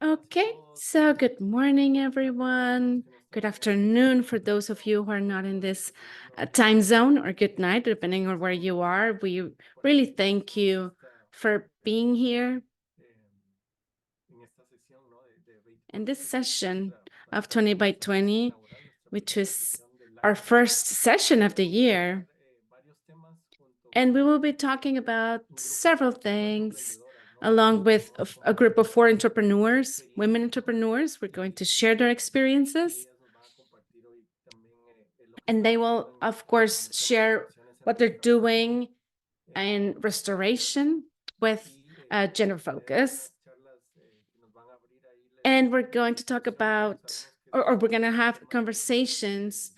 Okay, so good morning, everyone. Good afternoon for those of you who are not in this time zone, or good night, depending on where you are. We really thank you for being here in this session of 20 by 20, which is our first session of the year. And we will be talking about several things along with a group of 4 entrepreneurs, women entrepreneurs. We're going to share their experiences. And they will, of course, share what they're doing in restoration with gender focus. And we're going to talk about, or we're going to have conversations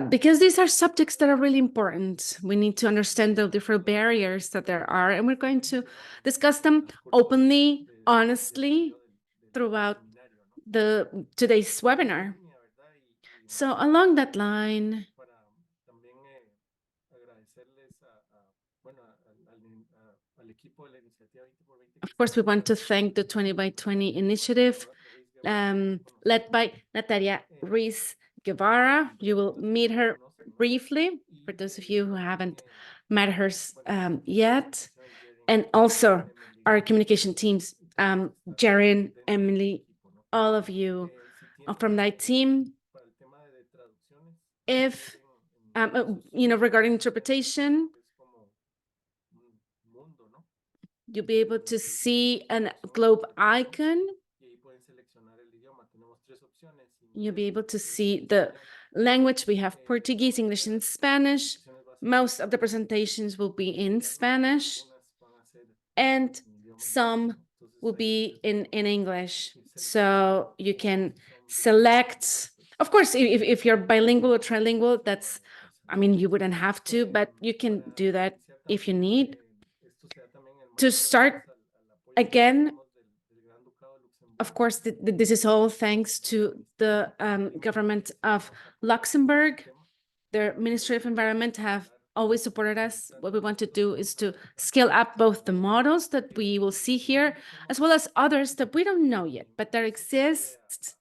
because these are subjects that are really important. We need to understand the different barriers that there are, and we're going to discuss them openly, honestly, throughout today's webinar. So along that line, of course, we want to thank the 20 by 20 initiative led by Natalia Ruiz Guevara. You will meet her briefly for those of you who haven't met her yet. And also our communication teams, Jaren, Emily, all of you from that team. If, regarding interpretation, you'll be able to see a globe icon. You'll be able to see the language. We have Portuguese, English, and Spanish. Most of the presentations will be in Spanish, and some will be in English. So you can select, of course, if you're bilingual or trilingual, you wouldn't have to, but you can do that if you need. To start again, of course, this is all thanks to the government of Luxembourg. Their Ministry of Environment have always supported us. What we want to do is to scale up both the models that we will see here, as well as others that we don't know yet, but there exist.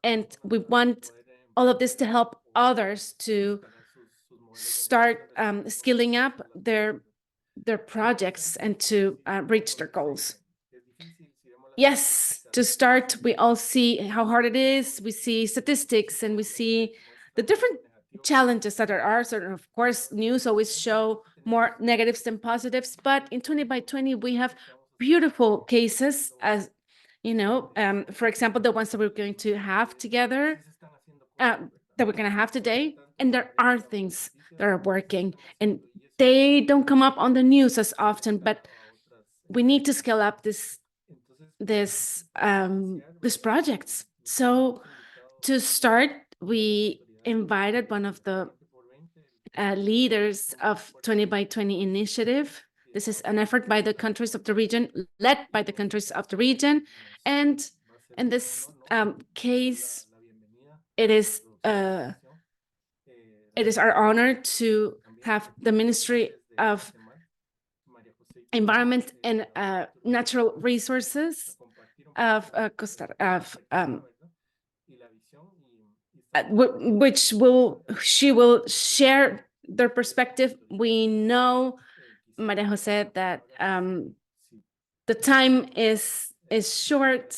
And we want all of this to help others to start scaling up their projects and to reach their goals. Yes, to start, we all see how hard it is. We see statistics and we see the different challenges that there are. So, of course, news always show more negatives than positives. But in 20 by 20, we have beautiful cases, as for example, the ones that we're going to have together, that we're going to have today. And there are things that are working, and they don't come up on the news as often, but we need to scale up these projects. So to start, we invited one of the leaders of 20 by 20 initiative. This is an effort by the countries of the region, led by the countries of the region. And in this case, it is our honor to have the Ministry of Environment and Natural Resources of she will share their perspective. We know, Maria Jose, that the time is short.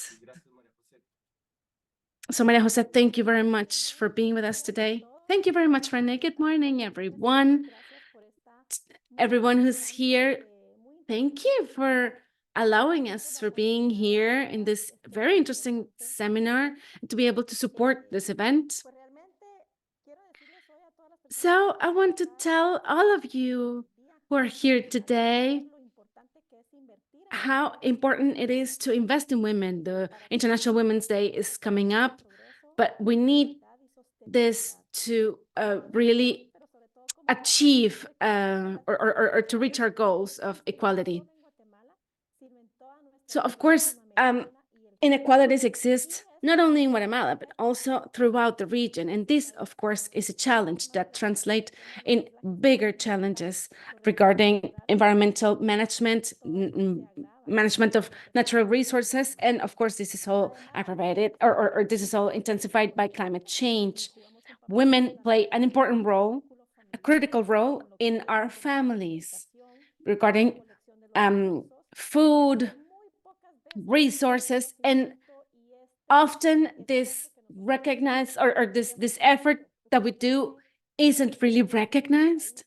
So Maria Jose, thank you very much for being with us today. Thank you very much, Renee. Good morning, everyone. Everyone who's here, thank you for allowing us for being here in this very interesting seminar and to be able to support this event. So I want to tell all of you who are here today how important it is to invest in women. The International Women's Day is coming up, but we need this to really achieve or to reach our goals of equality. So, of course, inequalities exist not only in Guatemala, but also throughout the region. And this, of course, is a challenge that translates in bigger challenges regarding environmental management, management of natural resources. And of course, this is all aggravated or this is all intensified by climate change. Women play an important role, a critical role in our families regarding food, resources, and often this recognized or this effort that we do isn't really recognized.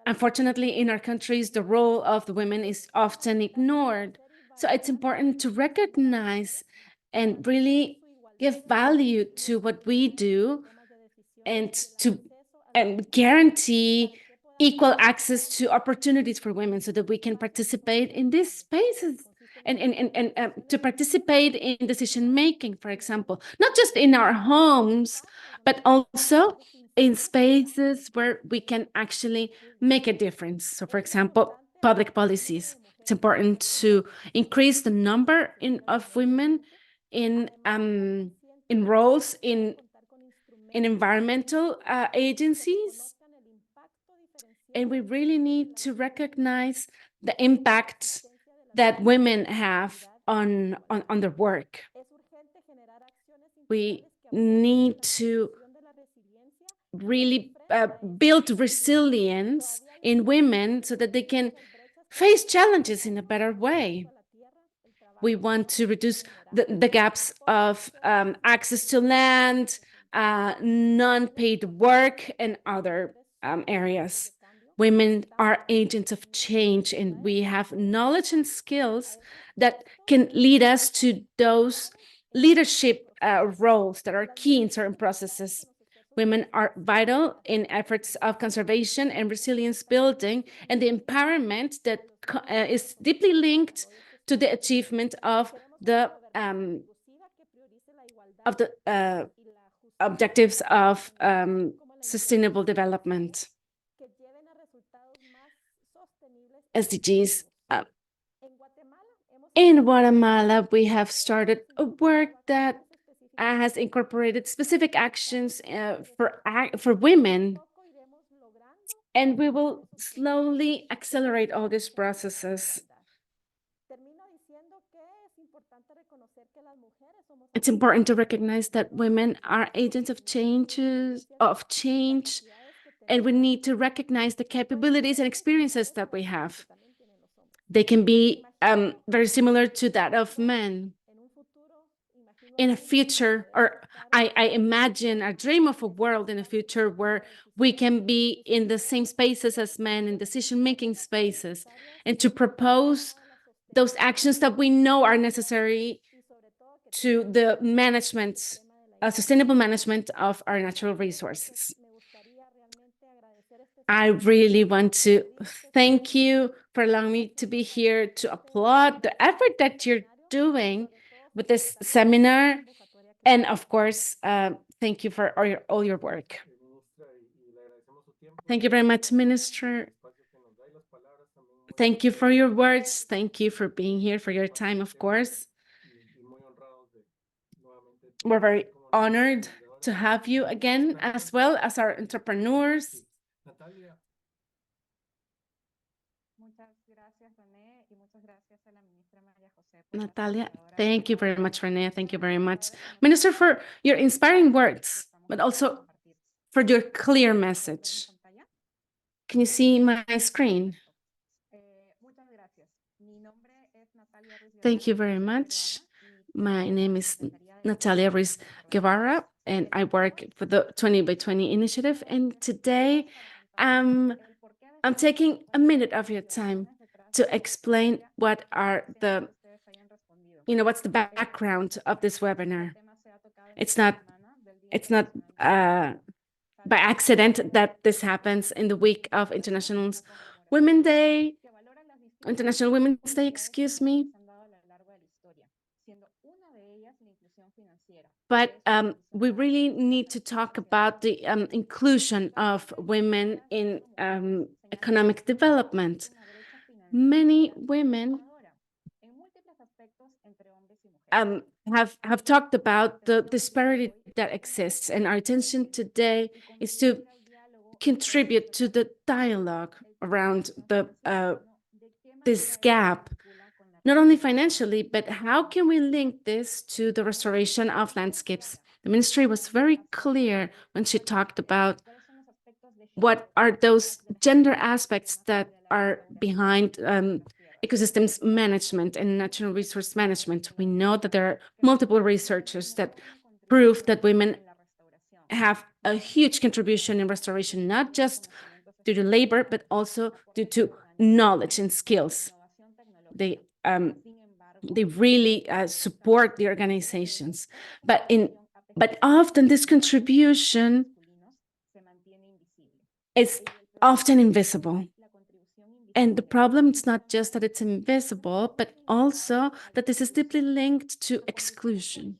Unfortunately, in our countries, the role of the women is often ignored. So it's important to recognize and really give value to what we do and to guarantee equal access to opportunities for women so that we can participate in these spaces and to participate in decision making, for example, not just in our homes, but also in spaces where we can actually make a difference. So, for example, public policies. It's important to increase the number of women in roles in environmental agencies. And we really need to recognize the impact that women have on their work. We need to really build resilience in women so that they can face challenges in a better way. We want to reduce the gaps of access to land, non-paid work, and other areas. Women are agents of change, and we have knowledge and skills that can lead us to those leadership roles that are key in certain processes. Women are vital in efforts of conservation and resilience building, and the empowerment that is deeply linked to the achievement of the objectives of sustainable development, SDGs. In Guatemala, we have started a work that has incorporated specific actions for women, and we will slowly accelerate all these processes. It's important to recognize that women are agents of change, and we need to recognize the capabilities and experiences that we have. They can be very similar to that of men. In a future, or I imagine, I dream of a world in a future where we can be in the same spaces as men, in decision-making spaces, and to propose those actions that we know are necessary to the management, sustainable management of our natural resources. I really want to thank you for allowing me to be here to applaud the effort that you're doing with this seminar. And of course, thank you for all your work. Thank you very much, Minister. Thank you for your words. Thank you for being here, for your time, of course. We're very honored to have you again, as well as our entrepreneurs. Natalia, thank you very much, Renee. Thank you very much, Minister, for your inspiring words, but also for your clear message. Can you see my screen? Thank you very much. My name is Natalia Ruiz Guevara, and I work for the 20 by 20 initiative. And today, I'm taking a minute of your time to explain what are what's the background of this webinar. It's not by accident that this happens in the week of International Women's Day, excuse me. But we really need to talk about the inclusion of women in economic development. Many women have talked about the disparity that exists, and our attention today is to contribute to the dialogue around this gap not only financially, but how can we link this to the restoration of landscapes? The ministry was very clear when she talked about what are those gender aspects that are behind ecosystems management and natural resource management. We know that there are multiple researchers that prove that women have a huge contribution in restoration, not just due to labor, but also due to knowledge and skills. They really support the organizations, but often this contribution is often invisible. And the problem is not just that it's invisible, but also that this is deeply linked to exclusion.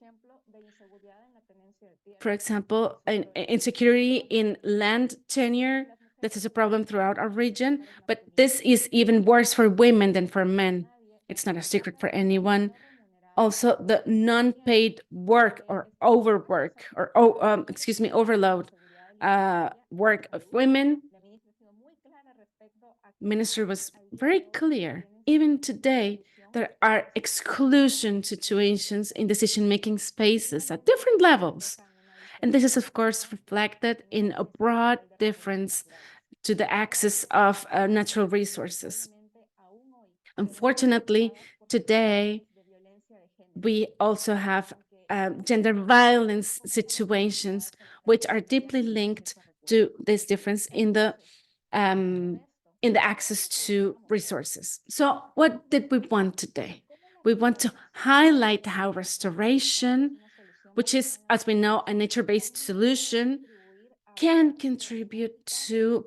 For example, insecurity in land tenure, this is a problem throughout our region, but this is even worse for women than for men. It's not a secret for anyone. Also, the non-paid work or overwork or overload work of women. Minister was very clear. Even today, there are exclusion situations in decision-making spaces at different levels. And this is, of course, reflected in a broad difference to the access of natural resources. Unfortunately, today, we also have gender violence situations, which are deeply linked to this difference in the access to resources. So what did we want today? We want to highlight how restoration, which is, as we know, a nature-based solution, can contribute to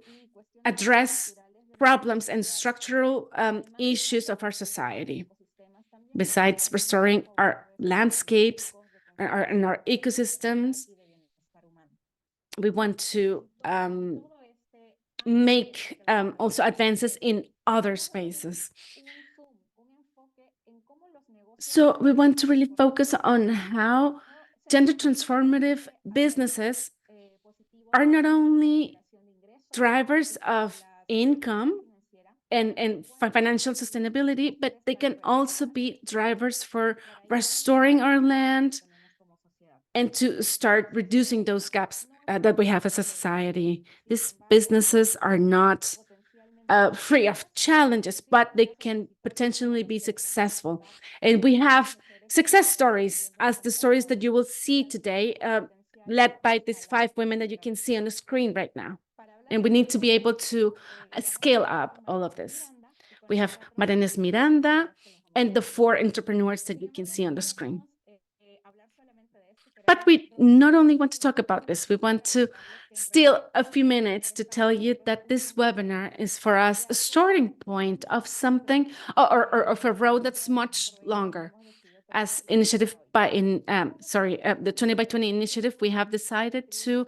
address problems and structural issues of our society. Besides restoring our landscapes and our ecosystems, we want to make also advances in other spaces. So we want to really focus on how gender transformative businesses are not only drivers of income and financial sustainability, but they can also be drivers for restoring our land and to start reducing those gaps that we have as a society. These businesses are not free of challenges, but they can potentially be successful. And we have success stories, as the stories that you will see today, led by these 5 women that you can see on the screen right now. And we need to be able to scale up all of this. We have Marines Miranda and the 4 entrepreneurs that you can see on the screen. But we not only want to talk about this, we want to steal a few minutes to tell you that this webinar is for us a starting point of something or of a road that's much longer. As initiative by the 20 by 20 initiative, we have decided to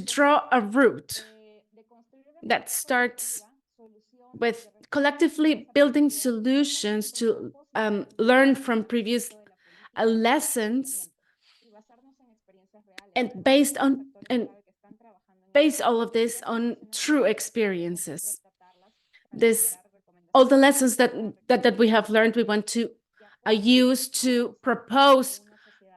draw a route that starts with collectively building solutions to learn from previous lessons and base all of this on true experiences. All the lessons that we have learned, we want to use to propose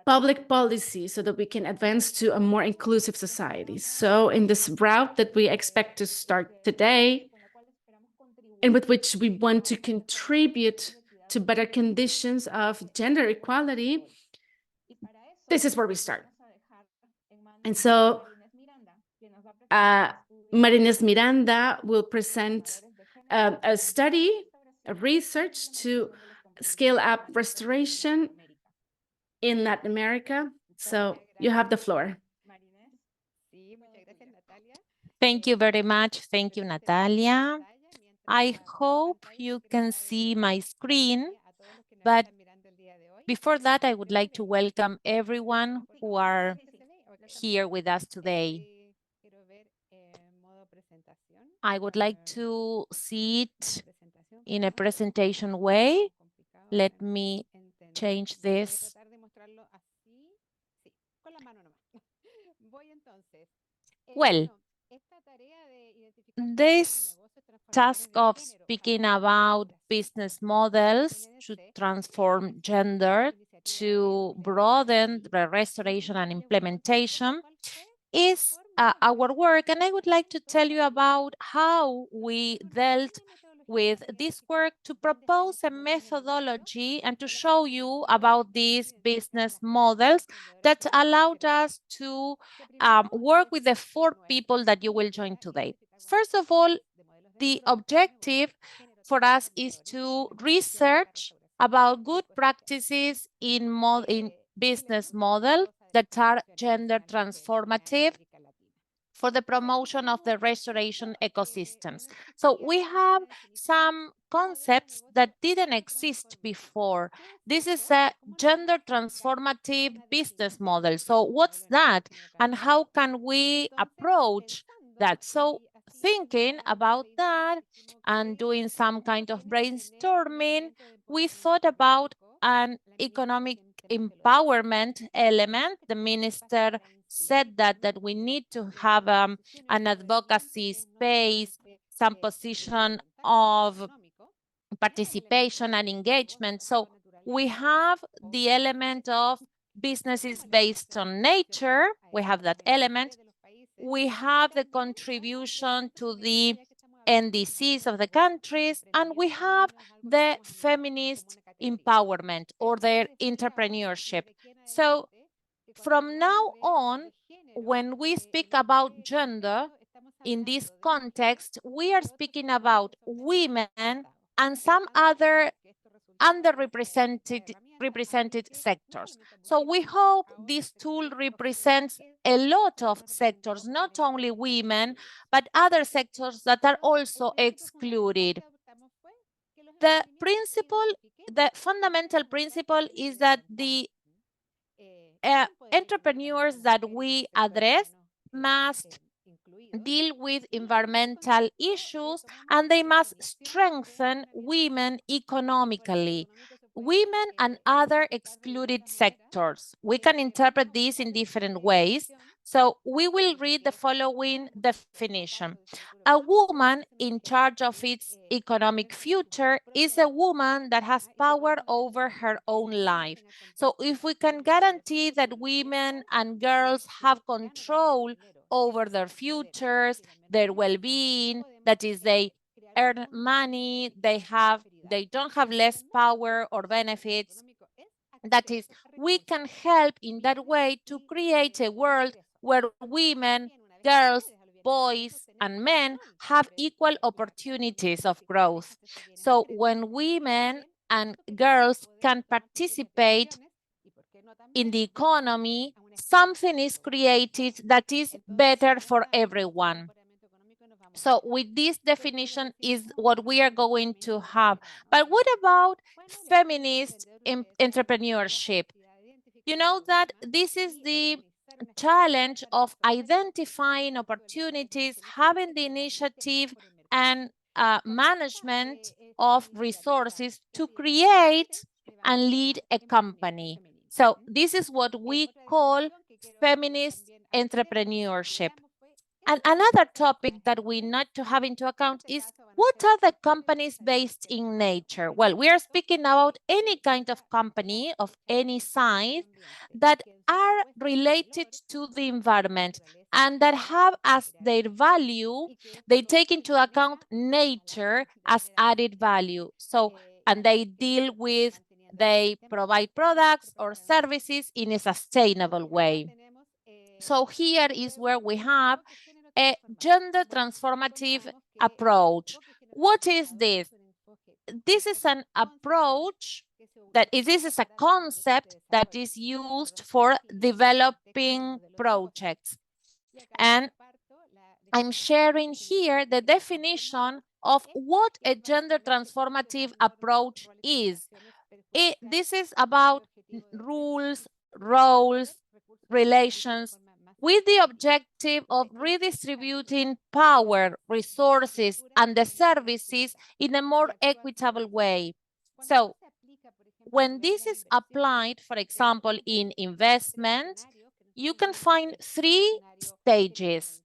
public policy so that we can advance to a more inclusive society. So in this route that we expect to start today, and with which we want to contribute to better conditions of gender equality, this is where we start. And so Marines Miranda will present a study, a research to scale up restoration in Latin America. So you have the floor. Thank you very much. Thank you, Natalia. I hope you can see my screen, but before that, I would like to welcome everyone who are here with us today. I would like to see it in a presentation way. Let me change this. Well, this task of speaking about business models to transform gender, to broaden the restoration and implementation, is our work. And I would like to tell you about how we dealt with this work to propose a methodology and to show you about these business models that allowed us to work with the 4 people that you will join today. First of all, the objective for us is to research about good practices in business models that are gender transformative for the promotion of the restoration ecosystems. So we have some concepts that didn't exist before. This is a gender transformative business model. So what's that? And how can we approach that? So thinking about that and doing some kind of brainstorming, we thought about an economic empowerment element. The minister said that we need to have an advocacy space, some position of participation and engagement. So we have the element of businesses based on nature. We have that element. We have the contribution to the NDCs of the countries, and we have the feminist empowerment or their entrepreneurship. So from now on, when we speak about gender in this context, we are speaking about women and some other represented sectors. So we hope this tool represents a lot of sectors, not only women, but other sectors that are also excluded. The fundamental principle is that the entrepreneurs that we address must deal with environmental issues, and they must strengthen women economically. Women and other excluded sectors. We can interpret this in different ways. So we will read the following definition. A woman in charge of its economic future is a woman that has power over her own life. So if we can guarantee that women and girls have control over their futures, their well-being, that is, they earn money, they don't have less power or benefits. That is, we can help in that way to create a world where women, girls, boys, and men have equal opportunities of growth. So when women and girls can participate in the economy, something is created that is better for everyone. So with this definition is what we are going to have. But what about feminist entrepreneurship? You know that this is the challenge of identifying opportunities, having the initiative and management of resources to create and lead a company. So this is what we call feminist entrepreneurship. And another topic that we need to have into account is what are the companies based in nature? Well, we are speaking about any kind of company of any size that are related to the environment and that have as their value, they take into account nature as added value. So, and they provide products or services in a sustainable way. So here is where we have a gender transformative approach. What is this? This is an approach this is a concept that is used for developing projects. And I'm sharing here the definition of what a gender transformative approach is. This is about rules, roles, relations, with the objective of redistributing power, resources, and the services in a more equitable way. So when this is applied, for example, in investment, you can find 3 stages.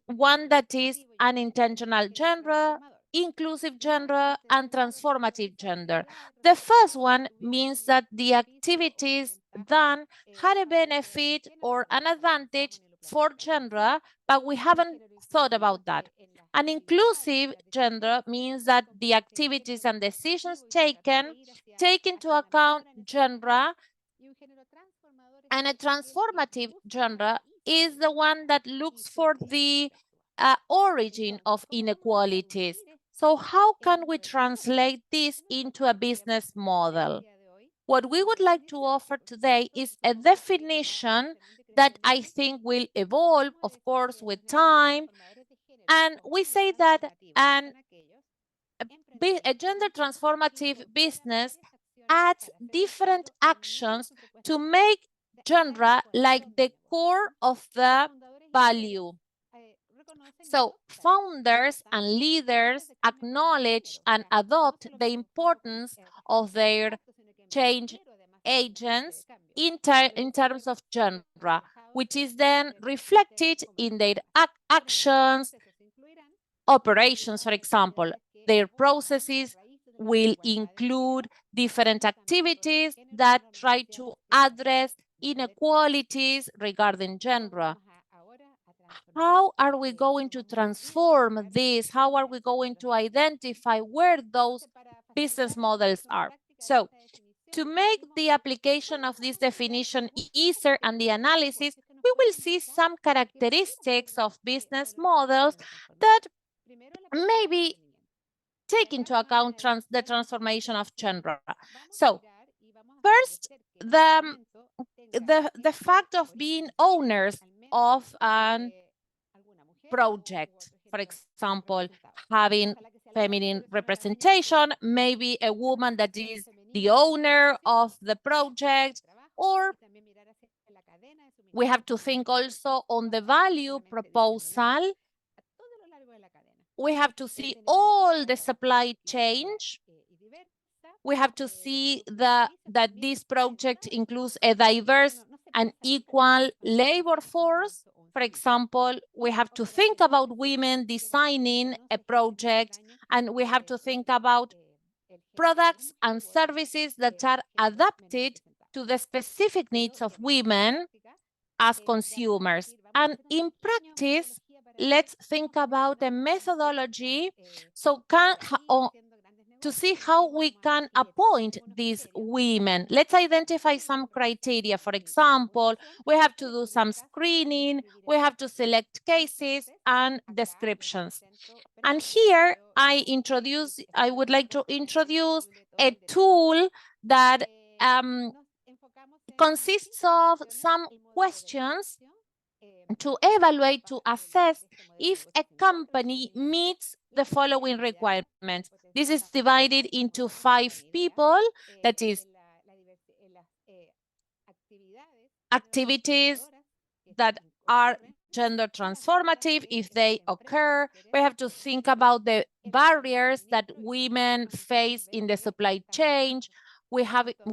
one that is unintentional gender, inclusive gender, and transformative gender. The first one means that the activities done had a benefit or an advantage for gender, but we haven't thought about that. An inclusive gender means that the activities and decisions taken take into account gender, and a transformative genre is the one that looks for the origin of inequalities. So how can we translate this into a business model? What we would like to offer today is a definition that I think will evolve, of course, with time. And we say that a gender transformative business adds different actions to make gender like the core of the value. So founders and leaders acknowledge and adopt the importance of their change agents in terms of gender, which is then reflected in their actions, operations, for example. Their processes will include different activities that try to address inequalities regarding gender. How are we going to transform this? How are we going to identify where those business models are? So, to make the application of this definition easier and the analysis, we will see some characteristics of business models that maybe take into account the transformation of gender. So, first, the fact of being owners of an project, for example, having feminine representation, maybe a woman that is the owner of the project, or we have to think also on the value proposal. We have to see all the supply chain. We have to see that this project includes a diverse and equal labor force. For example, we have to think about women designing a project, and we have to think about products and services that are adapted to the specific needs of women as consumers. And in practice, let's think about a methodology to see how we can appoint these women. Let's identify some criteria. For example, we have to do some screening, we have to select cases and descriptions. And here I would like to introduce a tool that consists of some questions to evaluate, to assess if a company meets the following requirements. This is divided into 5 people, that is activities that are gender transformative if they occur. We have to think about the barriers that women face in the supply chain. We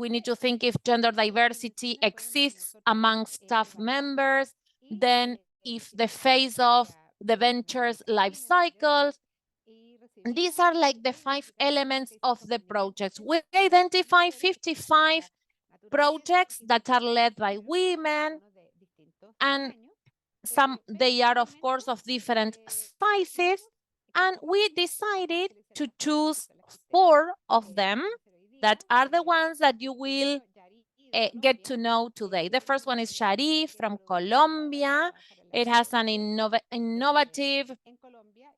need to think if gender diversity exists among staff members, then if the phase of the venture's life cycles. These are like the 5 elements of the projects. We identify 55 projects that are led by women, and they are of course of different sizes, and we decided to choose 4 of them that are the ones that you will get to know today. The first one is Sharif from Colombia. It has an innovative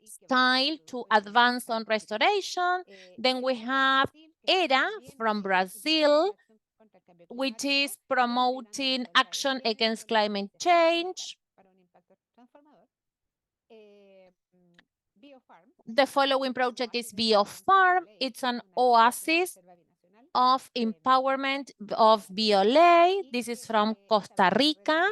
style to advance on restoration. Then we have Era from Brazil, which is promoting action against climate change. The following project is BioFarm. It's an oasis of empowerment of BioLA. This is from Costa Rica.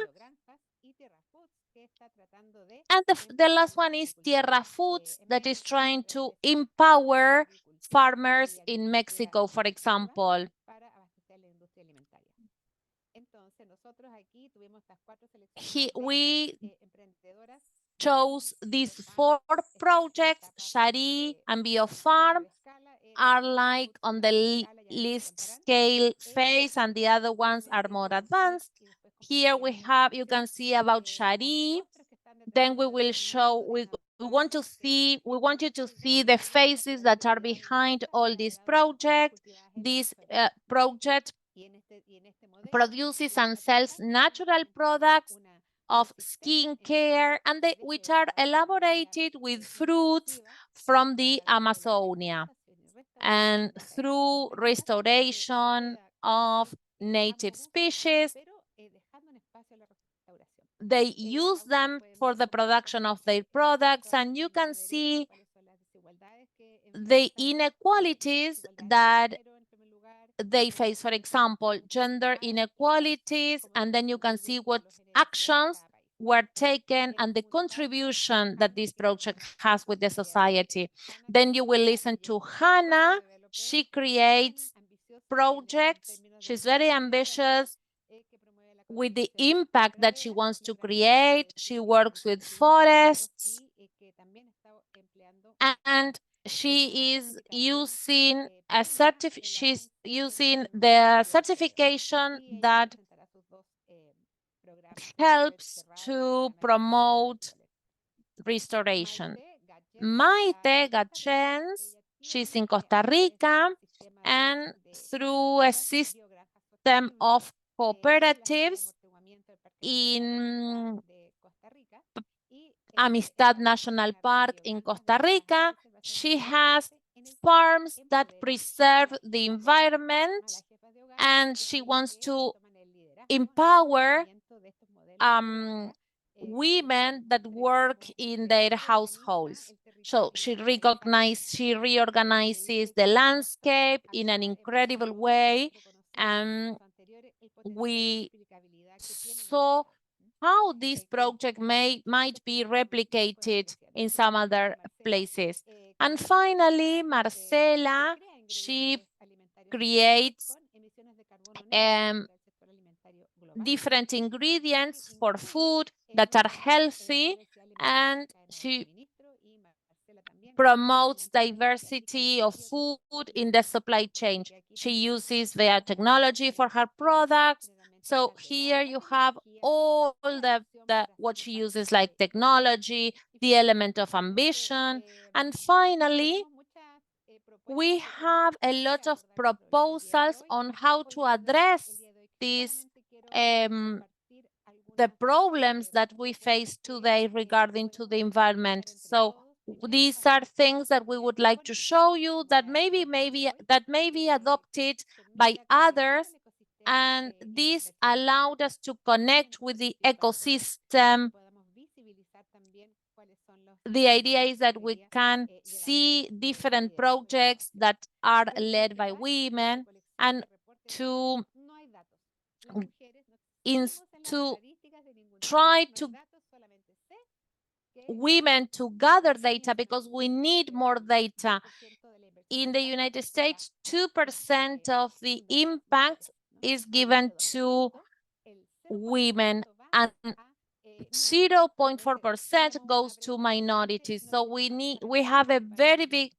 And the last one is Tierra Foods, that is trying to empower farmers in Mexico, for example. We chose these 4 projects. Shari and BioFarm are like on the list scale phase, and the other ones are more advanced. Here we have, you can see about Shari. Then we will show, we want you to see the phases that are behind all these projects. This project produces and sells natural products of skincare, and which are elaborated with fruits from the Amazonia and through restoration of native species. They use them for the production of their products, and you can see the inequalities that they face. For example, gender inequalities, and then you can see what actions were taken and the contribution that this project has with the society. Then you will listen to Hannah. She creates projects. She's very ambitious with the impact that she wants to create. She works with forests, and she is using she's using the certification that helps to promote restoration. Maite Gachens, she's in Costa Rica, and through a system of cooperatives in Amistad National Park in Costa Rica, she has farms that preserve the environment, and she wants to empower women that work in their households. So she reorganizes the landscape in an incredible way, and we saw how this project might be replicated in some other places. And finally, Marcela, she creates different ingredients for food that are healthy, and she promotes diversity of food in the supply chain. She uses biotechnology for her products. So here you have all the what she uses, like technology, the element of ambition. And finally, we have a lot of proposals on how to address these the problems that we face today regarding to the environment. So these are things that we would like to show you that may be adopted by others, and this allowed us to connect with the ecosystem. The idea is that we can see different projects that are led by women, and to try to women to gather data, because we need more data. In the United States, 2% of the impact is given to women, and 0.4% goes to minorities. So we have a very big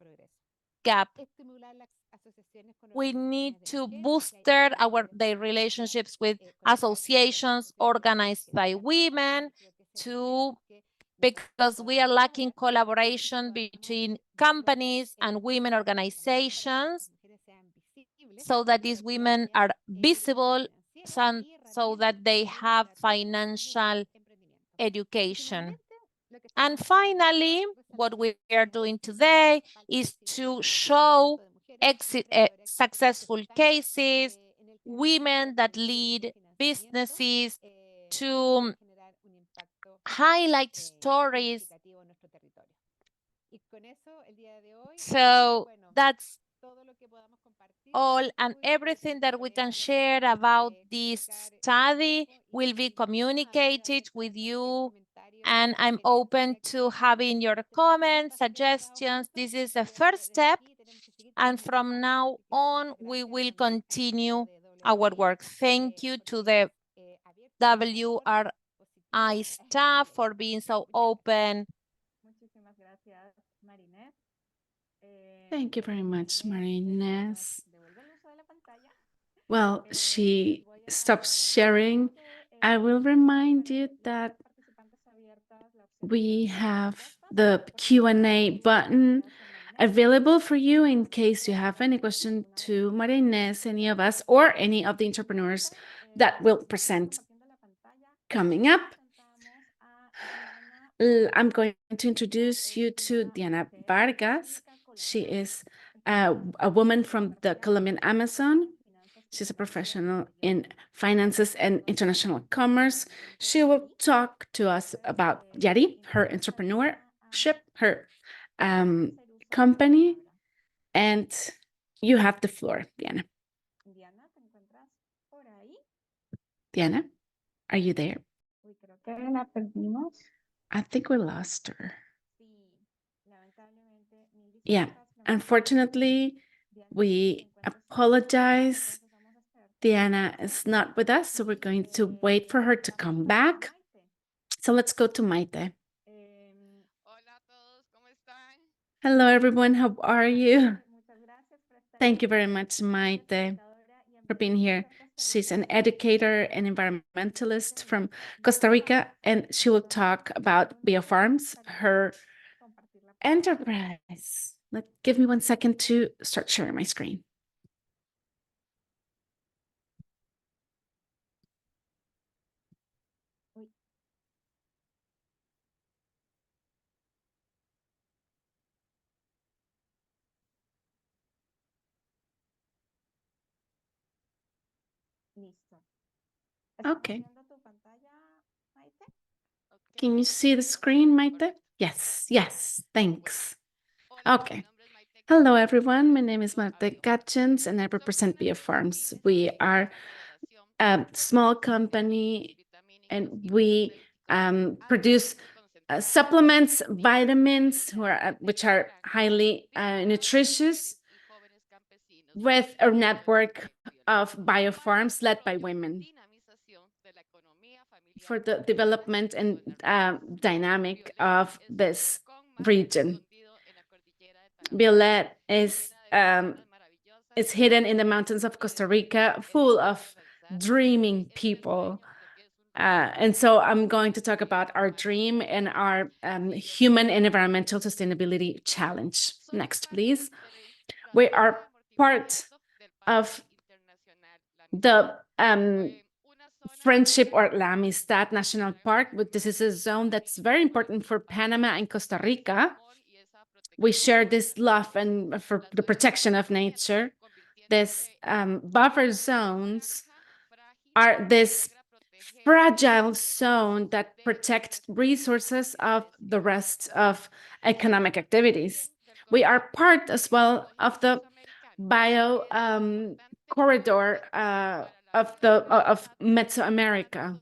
gap. We need to booster their relationships with associations organized by women, because we are lacking collaboration between companies and women organizations, so that these women are visible, so that they have financial education. And finally, what we are doing today is to show successful cases, women that lead businesses, to highlight stories. So that's all, and everything that we can share about this study will be communicated with you, and I'm open to having your comments, suggestions. This is the first step, and from now on, we will continue our work. Thank you to the WR staff for being so open. Thank you very much, Marines. Well, she stops sharing. I will remind you that we have the Q&A button available for you in case you have any question to Maria Inés, any of us, or any of the entrepreneurs that will present coming up. I'm going to introduce you to Diana Vargas. She is a woman from the Colombian Amazon. She's a professional in finances and international commerce. She will talk to us about Yari, her entrepreneurship, her company, and you have the floor, Diana. Diana, are you there? I think we lost her. Yeah, unfortunately, we apologize. Diana is not with us, so we're going to wait for her to come back. So let's go to Maite. Hello, everyone. How are you? Thank you very much, Maite, for being here. She's an educator and environmentalist from Costa Rica, and she will talk about biofarms, her enterprise. Give me 1 second to start sharing my screen. Okay. Can you see the screen, Maite? Yes, yes, thanks. Okay. Hello, everyone. My name is Maite Gatchins, and I represent Biofarms. We are a small company, and we produce supplements, vitamins, which are highly nutritious, with a network of biofarms led by women for the development and dynamic of this region. Violet is hidden in the mountains of Costa Rica, full of dreaming people. And so I'm going to talk about our dream and our human and environmental sustainability challenge. Next, please. We are part of the Friendship or La Amistad National Park, but this is a zone that's very important for Panama and Costa Rica. We share this love and for the protection of nature. This buffer zones are this fragile zone that protect resources of the rest of economic activities. We are part as well of the bio corridor of Mesoamerica.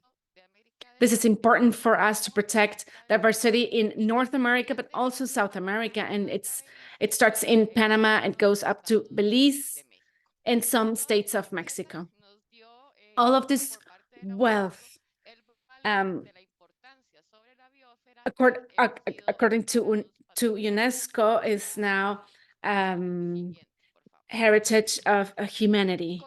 This is important for us to protect diversity in North America, but also South America. And it starts in Panama and goes up to Belize and some states of Mexico. All of this wealth, according to UNESCO, is now heritage of humanity.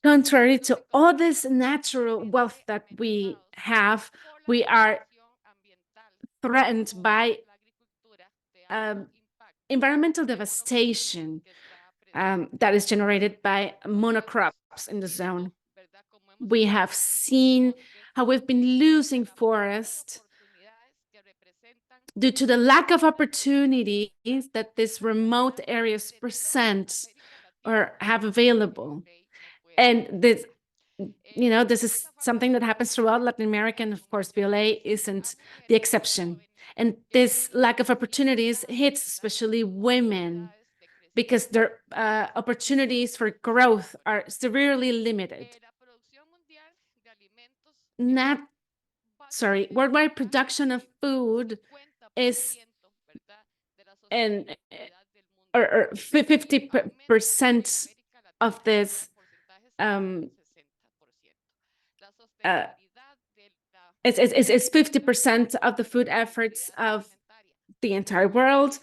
Contrary to all this natural wealth that we have, we are threatened by environmental devastation that is generated by monocrops in the zone. We have seen how we've been losing forest due to the lack of opportunities that these remote areas present or have available. And this, this is something that happens throughout Latin America, and of course, BLA isn't the exception. And this lack of opportunities hits especially women because their opportunities for growth are severely limited. Worldwide production of food is 50% of this uh, it's 50% of the food efforts of the entire world.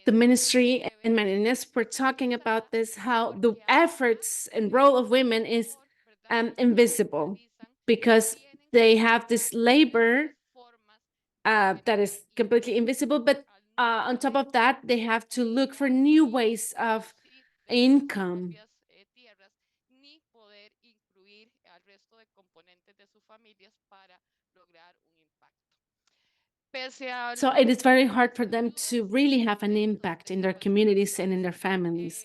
The ministry and Marines were talking about this, how the efforts and role of women is invisible because they have this labor that is completely invisible, but on top of that, they have to look for new ways of income. So it is very hard for them to really have an impact in their communities and in their families.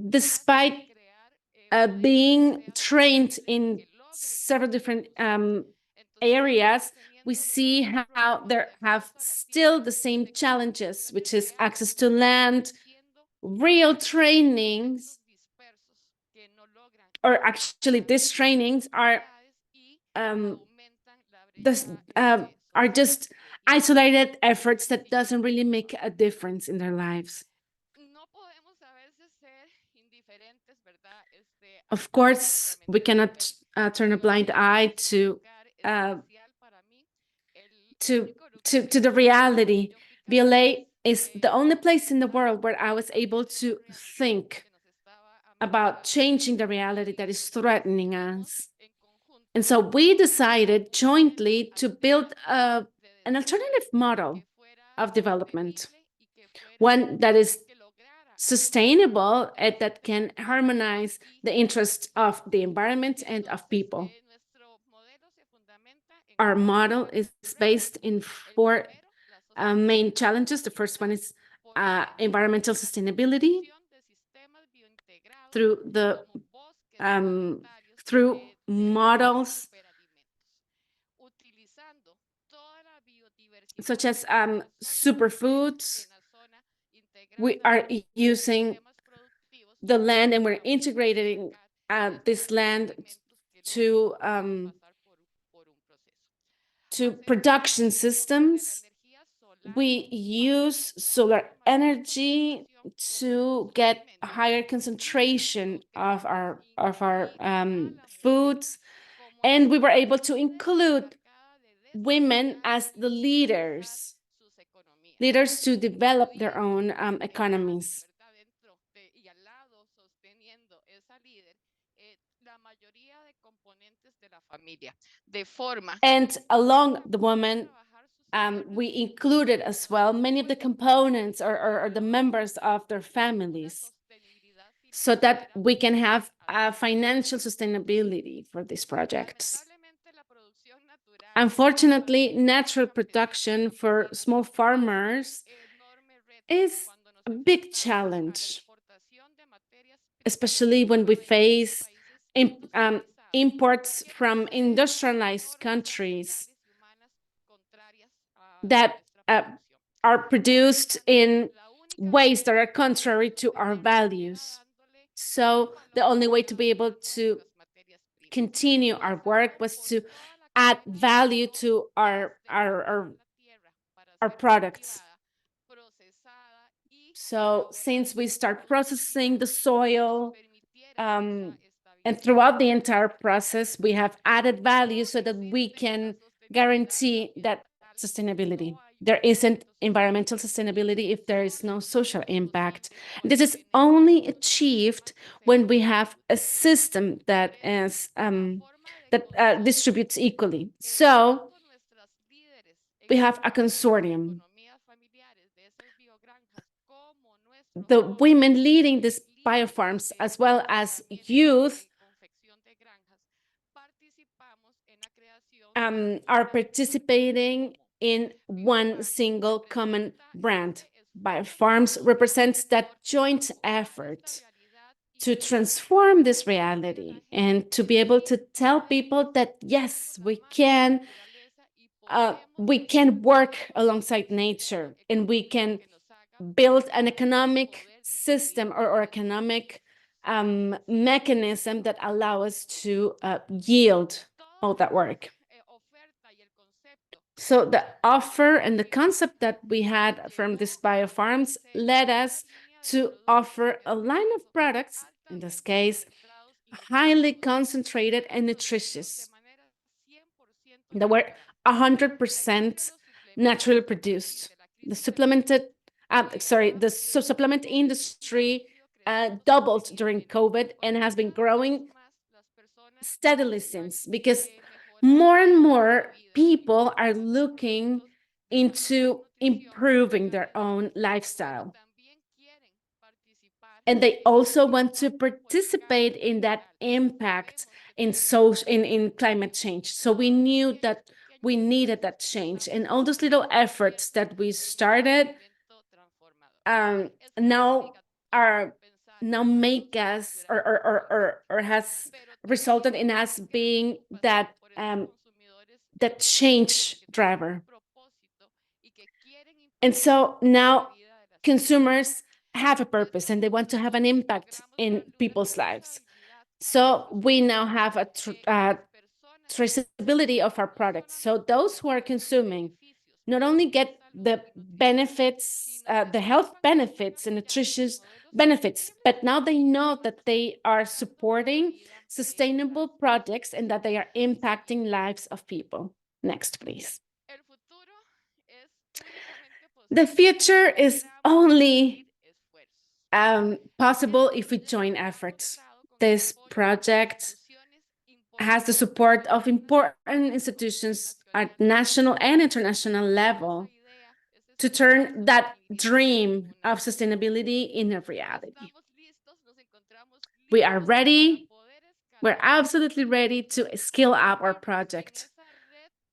Despite being trained in several different areas, we see how there have still the same challenges, which is access to land, real trainings, or actually these trainings um, this, are just isolated efforts that doesn't really make a difference in their lives. Of course, we cannot turn a blind eye uh, to to the reality. VLA is the only place in the world where I was able to think about changing the reality that is threatening us. And so we decided jointly to build an alternative model of development, one that is sustainable and that can harmonize the interests of the environment and of people. Our model is based in four main challenges. The first one is environmental sustainability through the through models such as superfoods. We are using the land and we're integrating this land to production systems. We use solar energy to get a higher concentration of our foods, and we were able to include women as the leaders to develop their own economies. And along the women, we included as well many of the components or the members of their families so that we can have financial sustainability for these projects. Unfortunately, natural production for small farmers is a big challenge, especially when we face imports from industrialized countries that are produced in ways that are contrary to our values. So the only way to be able to continue our work was to add value to our products. So since we start processing the soil, and throughout the entire process, we have added value so that we can guarantee that sustainability. There isn't environmental sustainability if there is no social impact. This is only achieved when we have a system that is that distributes equally. So we have a consortium. The women leading these biofarms, as well as youth, are participating in one single common brand. Biofarms represents that joint effort to transform this reality and to be able to tell people that yes, we can work alongside nature and we can build an economic system or economic mechanism that allow us to yield all that work. So the offer and the concept that we had from these biofarms led us to offer a line of products, in this case, highly concentrated and nutritious, that were 100% naturally produced. The supplement industry doubled during COVID and has been growing steadily since, because more and more people are looking into improving their own lifestyle. And they also want to participate in that impact in climate change. So we knew that we needed that change, and all those little efforts that we started um, now are now make us or has resulted in us being that change driver. And so now consumers have a purpose and they want to have an impact in people's lives. So we now have a traceability of our products. So those who are consuming not only get the benefits, the health benefits and nutritious benefits, but now they know that they are supporting sustainable projects and that they are impacting lives of people. Next, please. The future is only possible if we join efforts. This project has the support of important institutions at national and international level to turn that dream of sustainability into reality. We are ready. We're absolutely ready to scale up our project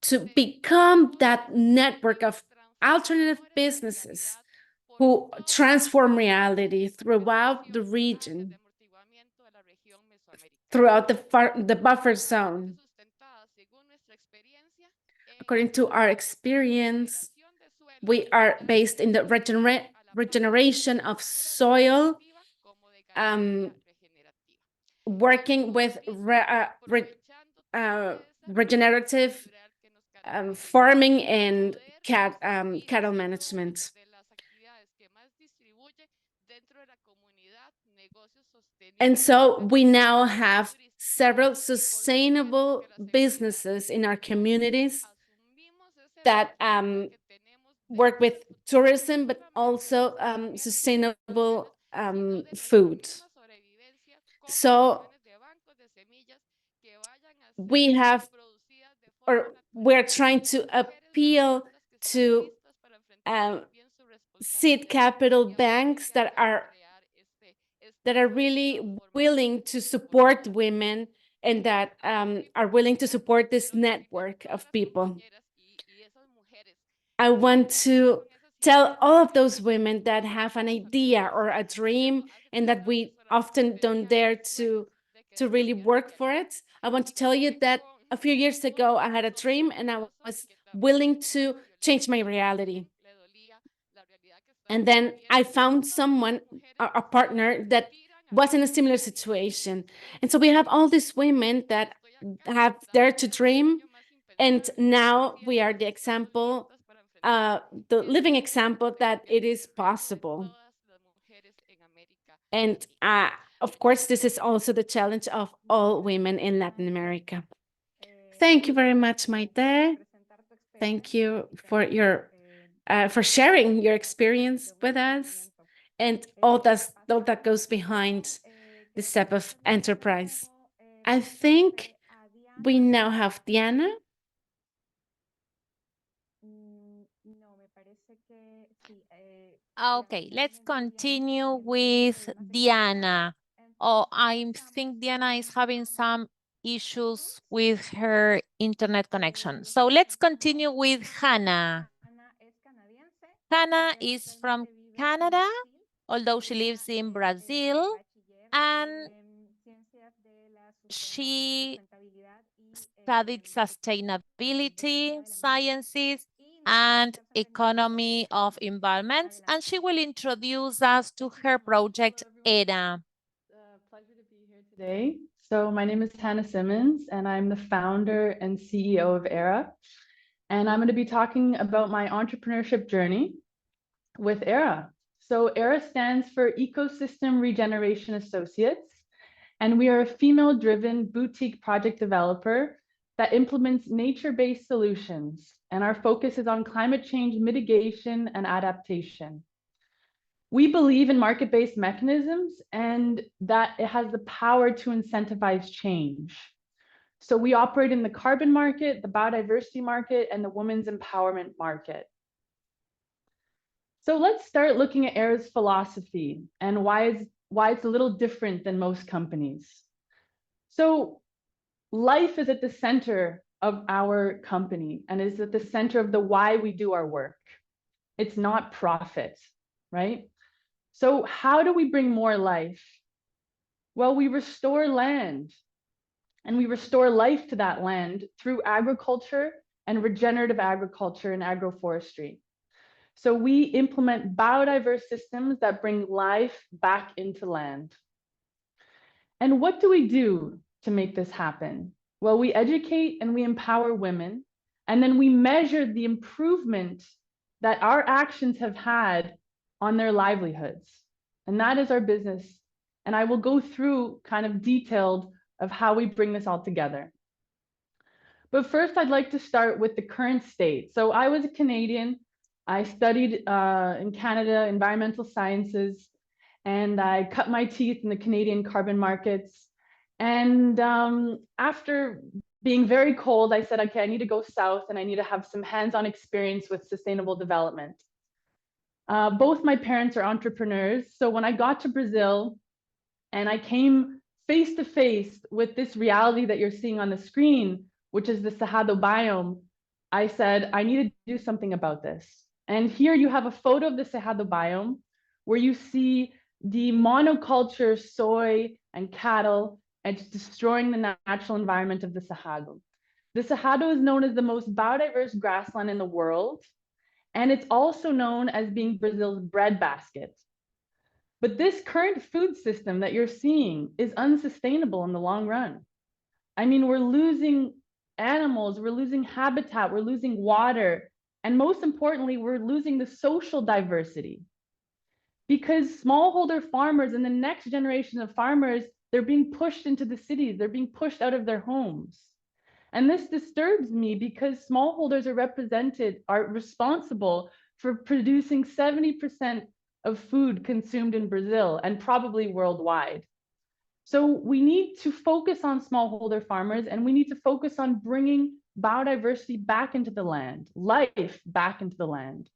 to become that network of alternative businesses who transform reality throughout the region, throughout the buffer zone. According to our experience, we are based in the regeneration of soil, working with regenerative farming and cattle management. And so we now have several sustainable businesses in our communities that work with tourism, but also sustainable food. So we have, or we're trying to appeal to seed capital banks that are really willing to support women and that are willing to support this network of people. I want to tell all of those women that have an idea or a dream and that we often don't dare to really work for it. I want to tell you that a few years ago, I had a dream and I was willing to change my reality. And then I found someone, a partner that was in a similar situation. And so we have all these women that have dared to dream. And now we are the example, the living example that it is possible. And of course, this is also the challenge of all women in Latin America. Thank you very much, Maite. Thank you for your for sharing your experience with us and all that goes behind this type of enterprise. I think we now have Diana. Okay, let's continue with Diana. Oh, I think Diana is having some issues with her internet connection. So let's continue with Hannah. Hannah is from Canada, although she lives in Brazil, and she studied sustainability, sciences, and economy of environments, and she will introduce us to her project, ERA. Pleasure to be here today. So my name is Hannah Simmons, and I'm the founder and CEO of ERA. And I'm going to be talking about my entrepreneurship journey with ERA. So ERA stands for Ecosystem Regeneration Associates, and we are a female-driven boutique project developer that implements nature-based solutions, and our focus is on climate change mitigation and adaptation. We believe in market-based mechanisms and that it has the power to incentivize change. So we operate in the carbon market, the biodiversity market, and the women's empowerment market. So let's start looking at ERA's philosophy and why it's a little different than most companies. So life is at the center of our company and is at the center of the why we do our work. It's not profit, right? So how do we bring more life? Well, we restore land, and we restore life to that land through agriculture and regenerative agriculture and agroforestry. So we implement biodiverse systems that bring life back into land. And what do we do to make this happen? Well, we educate and we empower women, and then we measure the improvement that our actions have had on their livelihoods. And that is our business. And I will go through kind of detailed of how we bring this all together. But first, I'd like to start with the current state. So I was a Canadian. I studied in Canada environmental sciences, and I cut my teeth in the Canadian carbon markets. And after being very cold, I said, okay, I need to go south and I need to have some hands-on experience with sustainable development. Both my parents are entrepreneurs. So when I got to Brazil and I came face to face with this reality that you're seeing on the screen, which is the Cerrado biome, I said, I need to do something about this. And here you have a photo of the Cerrado biome where you see the monoculture soy and cattle, and it's destroying the natural environment of the Cerrado. The Cerrado is known as the most biodiverse grassland in the world, and it's also known as being Brazil's breadbasket. But this current food system that you're seeing is unsustainable in the long run. I mean, we're losing animals, we're losing habitat, we're losing water, and most importantly, we're losing the social diversity. Because smallholder farmers and the next generation of farmers, they're being pushed into the cities, they're being pushed out of their homes. And this disturbs me because smallholders are responsible for producing 70% of food consumed in Brazil and probably worldwide. So we need to focus on smallholder farmers, and we need to focus on bringing biodiversity back into the land, life back into the land.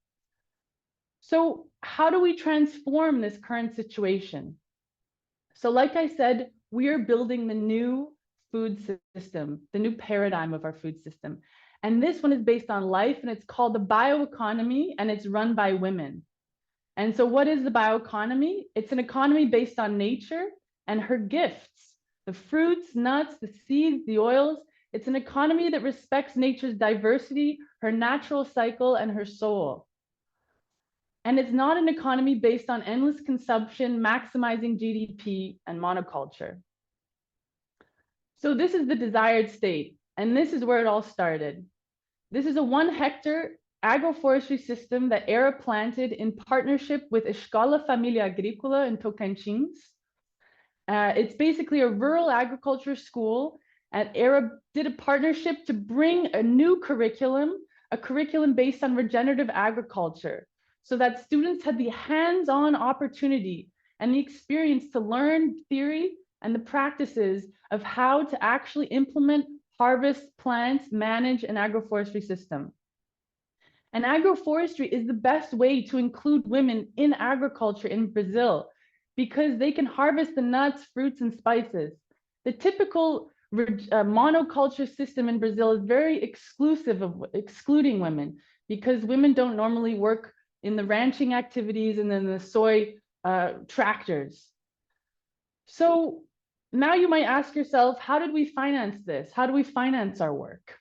So how do we transform this current situation? So like I said, we are building the new food system, the new paradigm of our food system. And this one is based on life, and it's called the bioeconomy, and it's run by women. And so what is the bioeconomy? It's an economy based on nature and her gifts, the fruits, nuts, the seeds, the oils. It's an economy that respects nature's diversity, her natural cycle, and her soul. And it's not an economy based on endless consumption, maximizing GDP, and monoculture. So this is the desired state, and this is where it all started. This is a 1 hectare agroforestry system that ERA planted in partnership with Escola Família Agrícola in Tocantins. It's basically a rural agriculture school, and ERA did a partnership to bring a new curriculum, a curriculum based on regenerative agriculture, so that students had the hands-on opportunity and the experience to learn theory and the practices of how to actually implement, harvest, plant, manage an agroforestry system. And agroforestry is the best way to include women in agriculture in Brazil because they can harvest the nuts, fruits, and spices. The typical monoculture system in Brazil is very exclusive of excluding women because women don't normally work in the ranching activities and then the soy tractors. So now you might ask yourself, how did we finance this? How do we finance our work?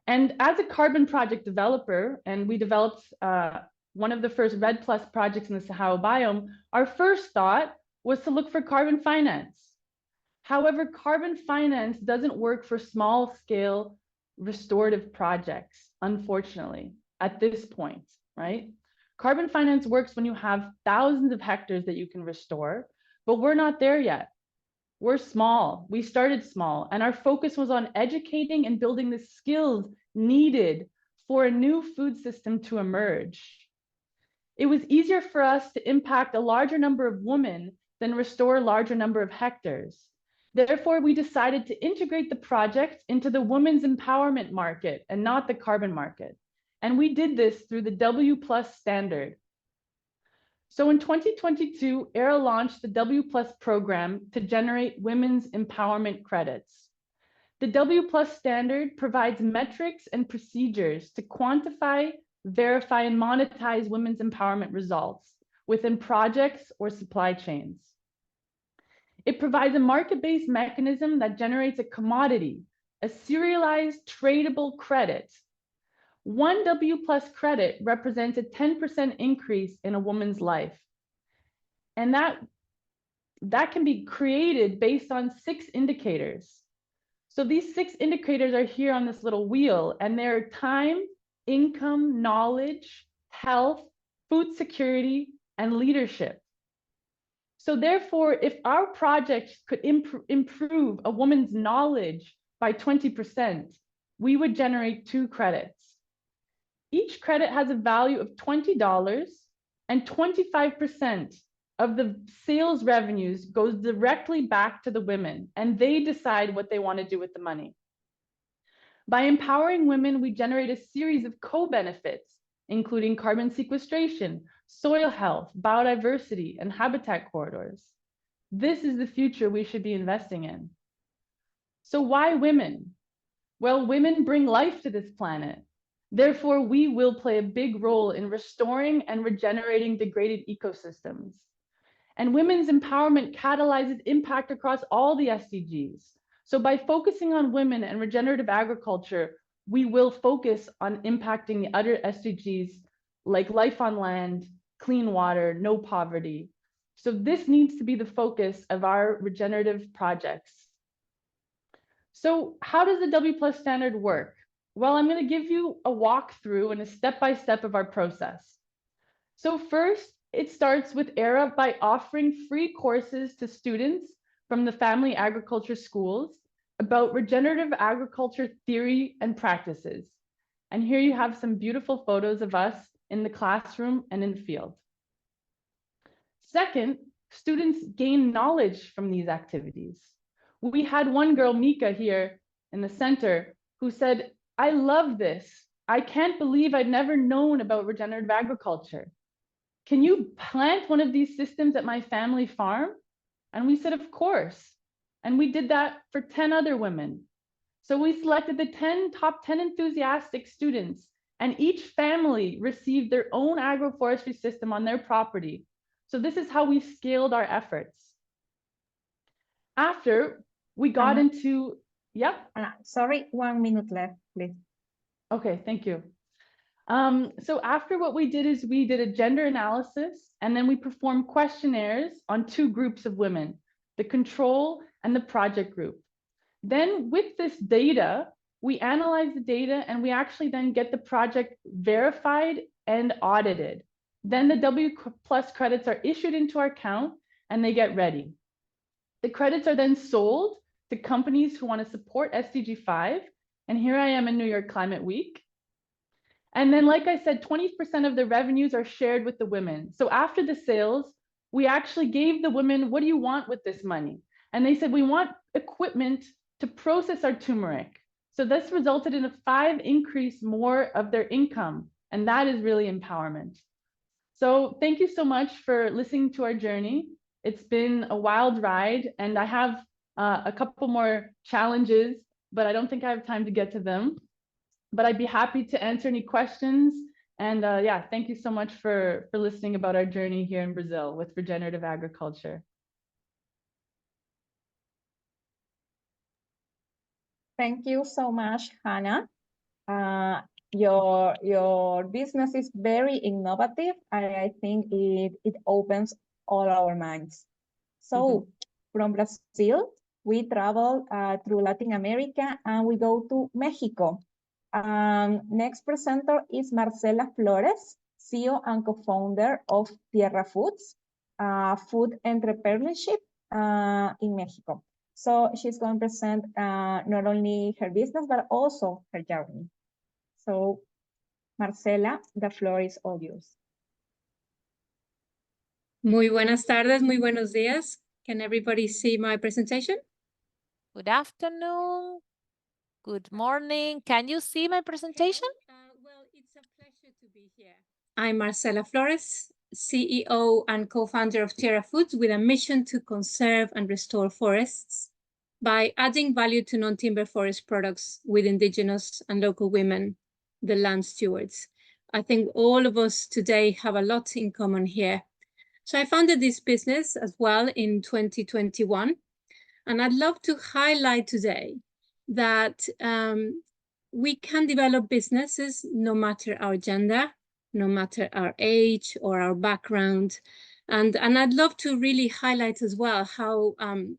And as a carbon project developer, and we developed one of the first REDD+ projects in the Cerrado biome, our first thought was to look for carbon finance. However, carbon finance doesn't work for small scale restorative projects, unfortunately, at this point, right? Carbon finance works when you have thousands of hectares that you can restore, but we're not there yet. We're small. We started small, and our focus was on educating and building the skills needed for a new food system to emerge. It was easier for us to impact a larger number of women than restore a larger number of hectares. Therefore, we decided to integrate the project into the women's empowerment market and not the carbon market. And we did this through the W+ standard. So in 2022, ERA launched the W+ program to generate women's empowerment credits. The W+ standard provides metrics and procedures to quantify, verify, and monetize women's empowerment results within projects or supply chains. It provides a market-based mechanism that generates a commodity, a serialized tradable credit. One W+ credit represents a 10% increase in a woman's life. And that can be created based on 6 indicators. So these 6 indicators are here on this little wheel, and they're time, income, knowledge, health, food security, and leadership. So therefore, if our project could improve a woman's knowledge by 20%, we would generate 2 credits. Each credit has a value of $20, and 25% of the sales revenues goes directly back to the women, and they decide what they want to do with the money. By empowering women, we generate a series of co-benefits, including carbon sequestration, soil health, biodiversity, and habitat corridors. This is the future we should be investing in. So why women? Well, women bring life to this planet. Therefore, we will play a big role in restoring and regenerating degraded ecosystems. And women's empowerment catalyzes impact across all the SDGs. So by focusing on women and regenerative agriculture, we will focus on impacting the other SDGs like life on land, clean water, no poverty. So this needs to be the focus of our regenerative projects. So how does the W+ standard work? Well, I'm going to give you a walkthrough and a step-by-step of our process. So first, it starts with ERA by offering free courses to students from the family agriculture schools about regenerative agriculture theory and practices. And here you have some beautiful photos of us in the classroom and in the field. Second, students gain knowledge from these activities. We had one girl, Mika, here in the center, who said, "I love this. I can't believe I'd never known about regenerative agriculture. Can you plant one of these systems at my family farm?" And we said, "Of course." And we did that for 10 other women. So we selected the top 10 enthusiastic students, and each family received their own agroforestry system on their property. So this is how we scaled our efforts. After we got into, yep. Sorry, 1 minute left, please. Okay, thank you. So after what we did is we did a gender analysis, and then we performed questionnaires on 2 groups of women, the control and the project group. Then with this data, we analyze the data, and we actually then get the project verified and audited. Then the W+ credits are issued into our account, and they get ready. The credits are then sold to companies who want to support SDG 5. And here I am in New York Climate Week. And then, like I said, 20% of the revenues are shared with the women. So after the sales, we actually gave the women, "What do you want with this money?" And they said, "We want equipment to process our turmeric." So this resulted in a 5 increase more of their income. And that is really empowerment. So thank you so much for listening to our journey. It's been a wild ride, and I have a couple more challenges, but I don't think I have time to get to them. But I'd be happy to answer any questions. And yeah, thank you so much for listening about our journey here in Brazil with regenerative agriculture. Thank you so much, Hannah. Your business is very innovative. I think it opens all our minds. So from Brazil, we travel through Latin America, and we go to Mexico. Next presenter is Marcela Flores, CEO and co-founder of Tierra Foods, food entrepreneurship in Mexico. So she's going to present not only her business, but also her journey. So Marcela, the floor is all yours. Muy buenas tardes, muy buenos días. Can everybody see my presentation? Good afternoon. Good morning. Can you see my presentation? Well, it's a pleasure to be here. I'm Marcela Flores, CEO and co-founder of Tierra Foods, with a mission to conserve and restore forests by adding value to non-timber forest products with indigenous and local women, the land stewards. I think all of us today have a lot in common here. So I founded this business as well in 2021. And I'd love to highlight today that we can develop businesses no matter our gender, no matter our age or our background. And I'd love to really highlight as well how, I'm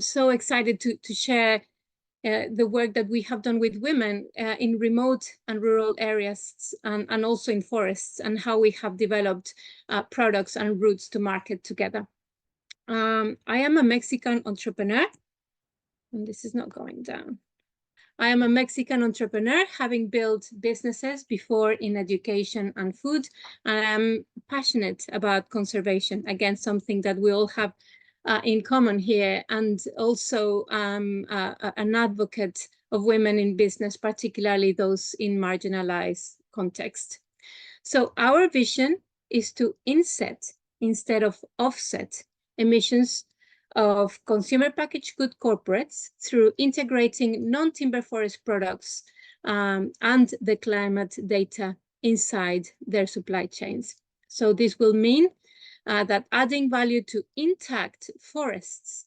so excited to share the work that we have done with women in remote and rural areas and also in forests, and how we have developed products and routes to market together. I am a Mexican entrepreneur, and this is not going down. I am a Mexican entrepreneur, having built businesses before in education and food. And I'm passionate about conservation, again, something that we all have in common here, and also an advocate of women in business, particularly those in marginalized context. So our vision is to inset instead of offset emissions of consumer packaged good corporates through integrating non-timber forest products and the climate data inside their supply chains. So this will mean that adding value to intact forests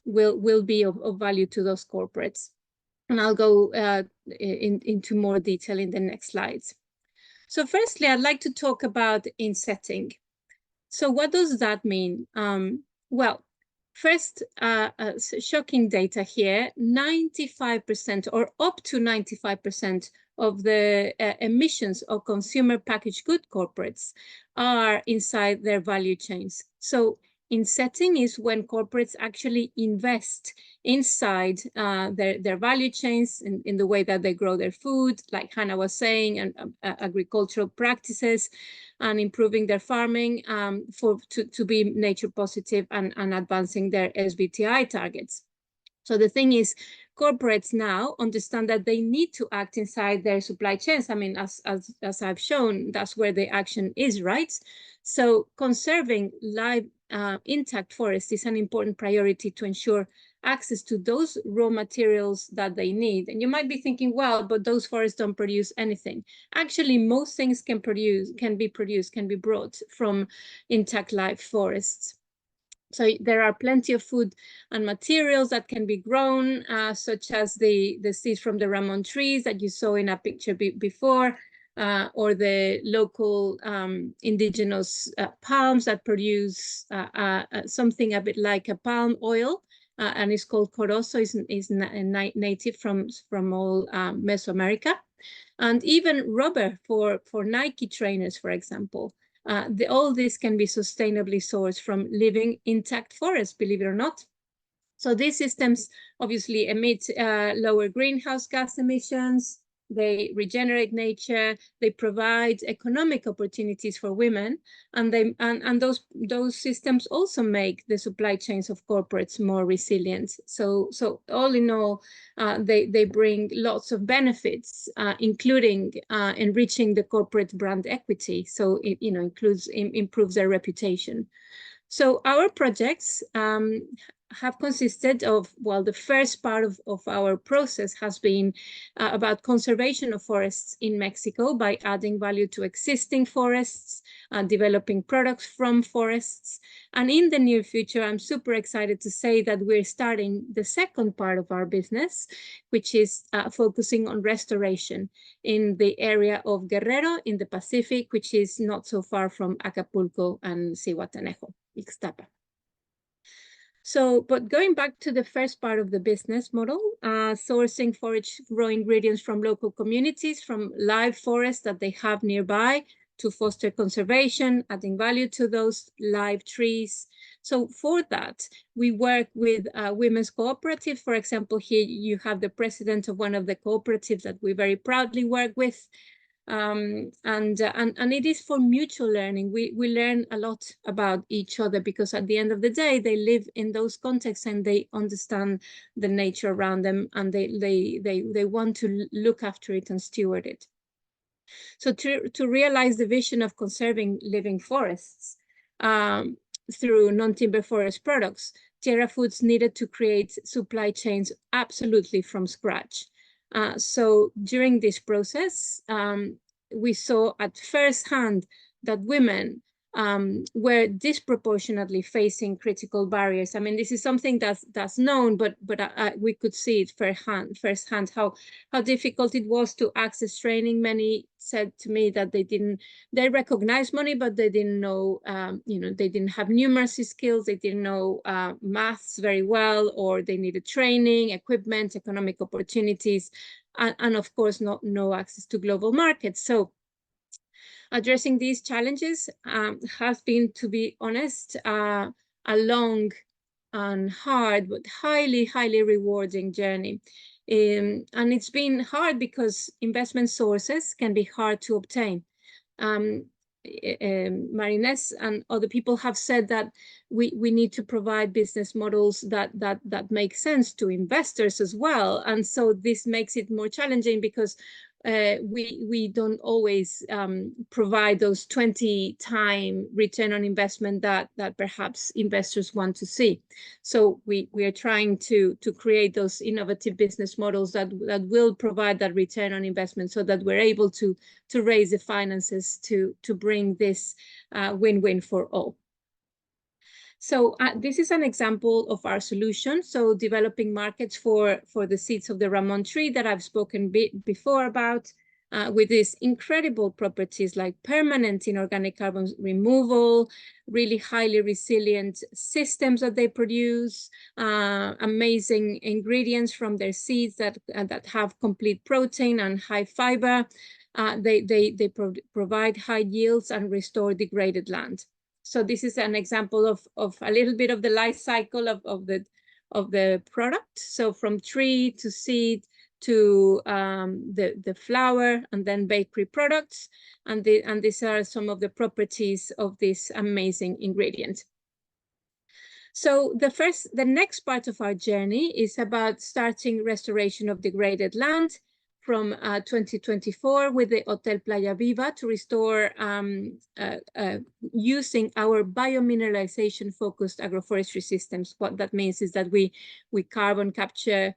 will be of value to those corporates. And I'll go into more detail in the next slides. So firstly, I'd like to talk about insetting. So what does that mean? Well, first, shocking data here, 95% or up to 95% of the emissions of consumer packaged good corporates are inside their value chains. So insetting is when corporates actually invest inside their value chains in the way that they grow their food, like Hannah was saying, and agricultural practices, and improving their farming to be nature positive and advancing their SBTi targets. So the thing is, corporates now understand that they need to act inside their supply chains. I mean, as I've shown, that's where the action is, right? So conserving live intact forests is an important priority to ensure access to those raw materials that they need. And you might be thinking, well, but those forests don't produce anything. Actually, most things can be brought from intact live forests. So there are plenty of food and materials that can be grown, such as the seeds from the ramon trees that you saw in a picture before, or the local indigenous palms that produce something a bit like a palm oil, and it's called corozo, is native from all Mesoamerica. And even rubber for Nike trainers, for example. All this can be sustainably sourced from living intact forests, believe it or not. So these systems obviously emit lower greenhouse gas emissions, they regenerate nature, they provide economic opportunities for women, and those systems also make the supply chains of corporates more resilient. So all in all, they bring lots of benefits, including enriching the corporate brand equity. So it improves their reputation. So our projects have consisted of, well, the first part of our process has been about conservation of forests in Mexico by adding value to existing forests, developing products from forests. And in the near future, I'm super excited to say that we're starting the second part of our business, which is focusing on restoration in the area of Guerrero in the Pacific, which is not so far from Acapulco and Zihuatanejo, Ixtapa. So, but going back to the first part of the business model, sourcing forage raw ingredients from local communities, from live forests that they have nearby to foster conservation, adding value to those live trees. So for that, we work with women's cooperatives. For example, here you have the president of one of the cooperatives that we very proudly work with. And it is for mutual learning. We learn a lot about each other because at the end of the day, they live in those contexts and they understand the nature around them, and they want to look after it and steward it. So to realize the vision of conserving living forests through non-timber forest products, Tierra Foods needed to create supply chains absolutely from scratch. So during this process, we saw at first hand that women were disproportionately facing critical barriers. I mean, this is something that's known, but we could see it firsthand how difficult it was to access training. Many said to me that they recognized money, but they didn't know, they didn't have numeracy skills, they didn't know maths very well, or they needed training, equipment, economic opportunities, and of course, no access to global markets. So addressing these challenges has been, to be honest, a long and hard, but highly rewarding journey. And it's been hard because investment sources can be hard to obtain. Marinés and other people have said that we need to provide business models that make sense to investors as well. And so this makes it more challenging because we don't always provide those 20-time return on investment that perhaps investors want to see. So we are trying to create those innovative business models that will provide that return on investment, so that we're able to raise the finances to bring this win-win for all. So this is an example of our solution. So developing markets for the seeds of the Ramon tree that I've spoken before about, with these incredible properties like permanent inorganic carbon removal, really highly resilient systems that they produce, amazing ingredients from their seeds that have complete protein and high fiber. They provide high yields and restore degraded land. So this is an example of a little bit of the life cycle of the product. So from tree to seed to the flour, and then bakery products. And these are some of the properties of this amazing ingredient. So the next part of our journey is about starting restoration of degraded land from 2024 with the Hotel Playa Viva to restore using our biomineralization focused agroforestry systems. What that means is that we capture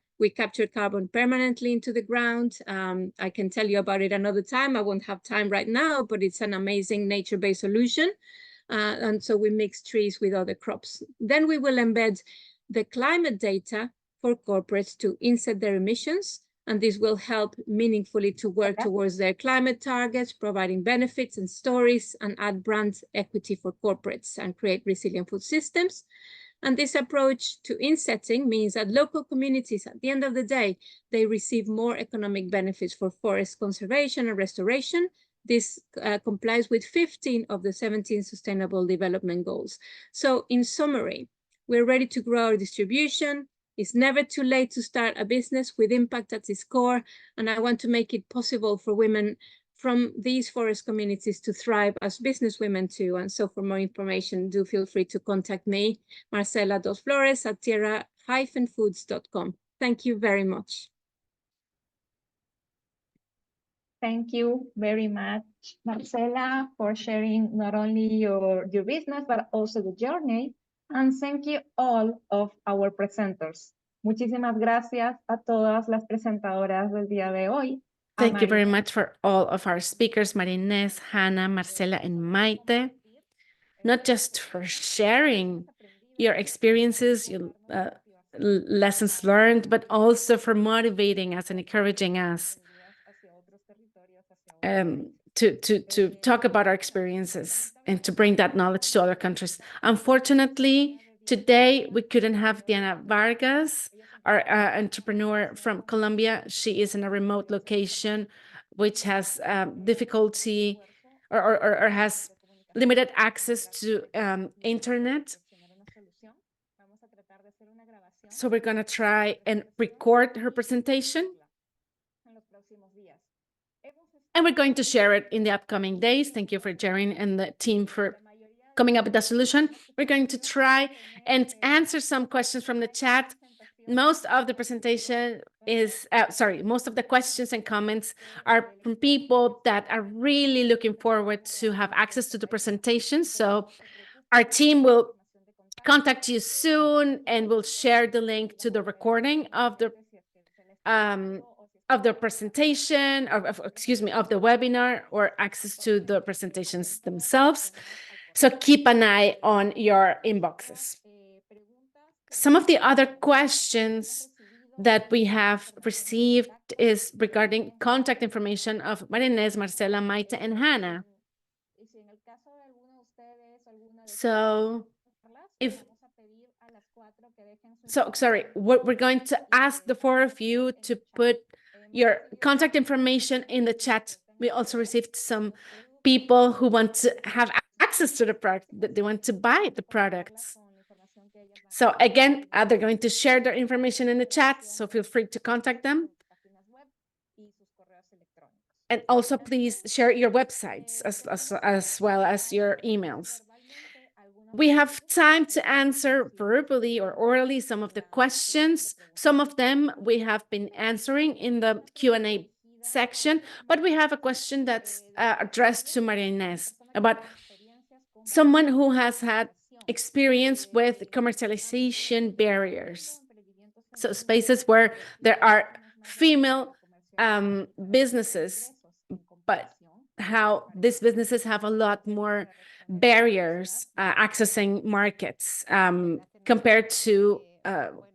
carbon permanently into the ground. I can tell you about it another time. I won't have time right now, but it's an amazing nature-based solution. And so we mix trees with other crops. Then we will embed the climate data for corporates to inset their emissions, and this will help meaningfully to work towards their climate targets, providing benefits and stories, and add brand equity for corporates and create resilient food systems. And this approach to insetting means that local communities, at the end of the day, they receive more economic benefits for forest conservation and restoration. This complies with 15 of the 17 Sustainable Development Goals. So in summary, we're ready to grow our distribution. It's never too late to start a business with impact at its core. And I want to make it possible for women from these forest communities to thrive as businesswomen too. And so for more information, do feel free to contact me, Marcela.Flores at tierra-foods.com. Thank you very much. Thank you very much, Marcela, for sharing not only your business, but also the journey. And thank you all of our presenters. Muchísimas gracias a todas las presentadoras del día de hoy. Thank you very much for all of our speakers, Marinés, Hannah, Marcela, and Maite, not just for sharing your experiences, your lessons learned, but also for motivating us and encouraging us to talk about our experiences and to bring that knowledge to other countries. Unfortunately, Today, we couldn't have Diana Vargas, our entrepreneur from Colombia. She is in a remote location, which has difficulty or has limited access to internet. So we're going to try and record her presentation. And we're going to share it in the upcoming days. Thank you for sharing and the team for coming up with a solution. We're going to try and answer some questions from the chat. Most of the presentation is, most of the questions and comments are from people that are really looking forward to have access to the presentation. So our team will contact you soon and we'll share the link to the recording of the presentation, of the webinar, or access to the presentations themselves. So keep an eye on your inboxes. Some of the other questions that we have received is regarding contact information of Maria Inés, Marcela, Maite, and Hannah. So we're going to ask the four of you to put your contact information in the chat. We also received some people who want to have access to the product, that they want to buy the products. So again, they're going to share their information in the chat, so feel free to contact them. And also, please share your websites as well as your emails. We have time to answer verbally or orally some of the questions. Some of them we have been answering in the Q&A section, but we have a question that's addressed to Maria Inés about someone who has had experience with commercialization barriers. So spaces where there are female businesses, but how these businesses have a lot more barriers accessing markets compared to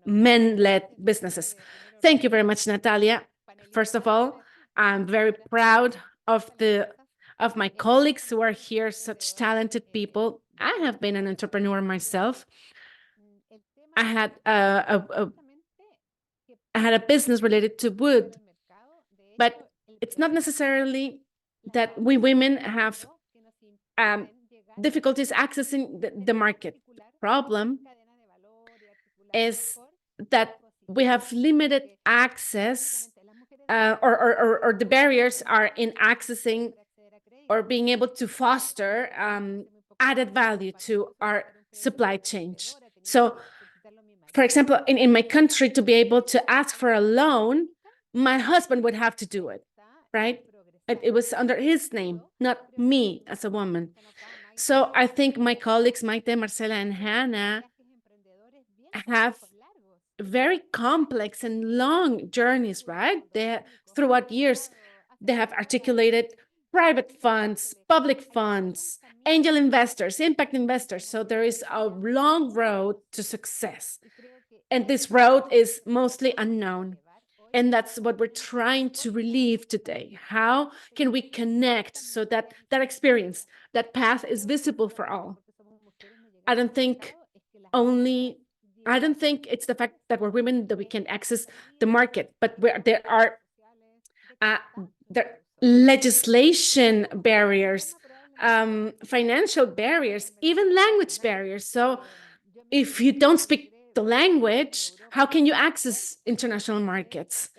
men-led businesses. Thank you very much, Natalia. First of all, I'm very proud of my colleagues who are here, such talented people. I have been an entrepreneur myself. I had a business related to wood, but it's not necessarily that we women have difficulties accessing the market. The problem is that we have limited access, or the barriers are in accessing or being able to foster added value to our supply chain. So, for example, in my country, to be able to ask for a loan, my husband would have to do it, right? It was under his name, not me as a woman. So I think my colleagues, Maite, Marcela, and Hannah, have very complex and long journeys, right? Throughout years, they have articulated private funds, public funds, angel investors, impact investors. So there is a long road to success. And this road is mostly unknown. And that's what we're trying to relieve today. How can we connect so that that experience, that path is visible for all? I don't think it's the fact that we're women that we can access the market, but there are legislation barriers, financial barriers, even language barriers. So if you don't speak the language, how can you access international markets?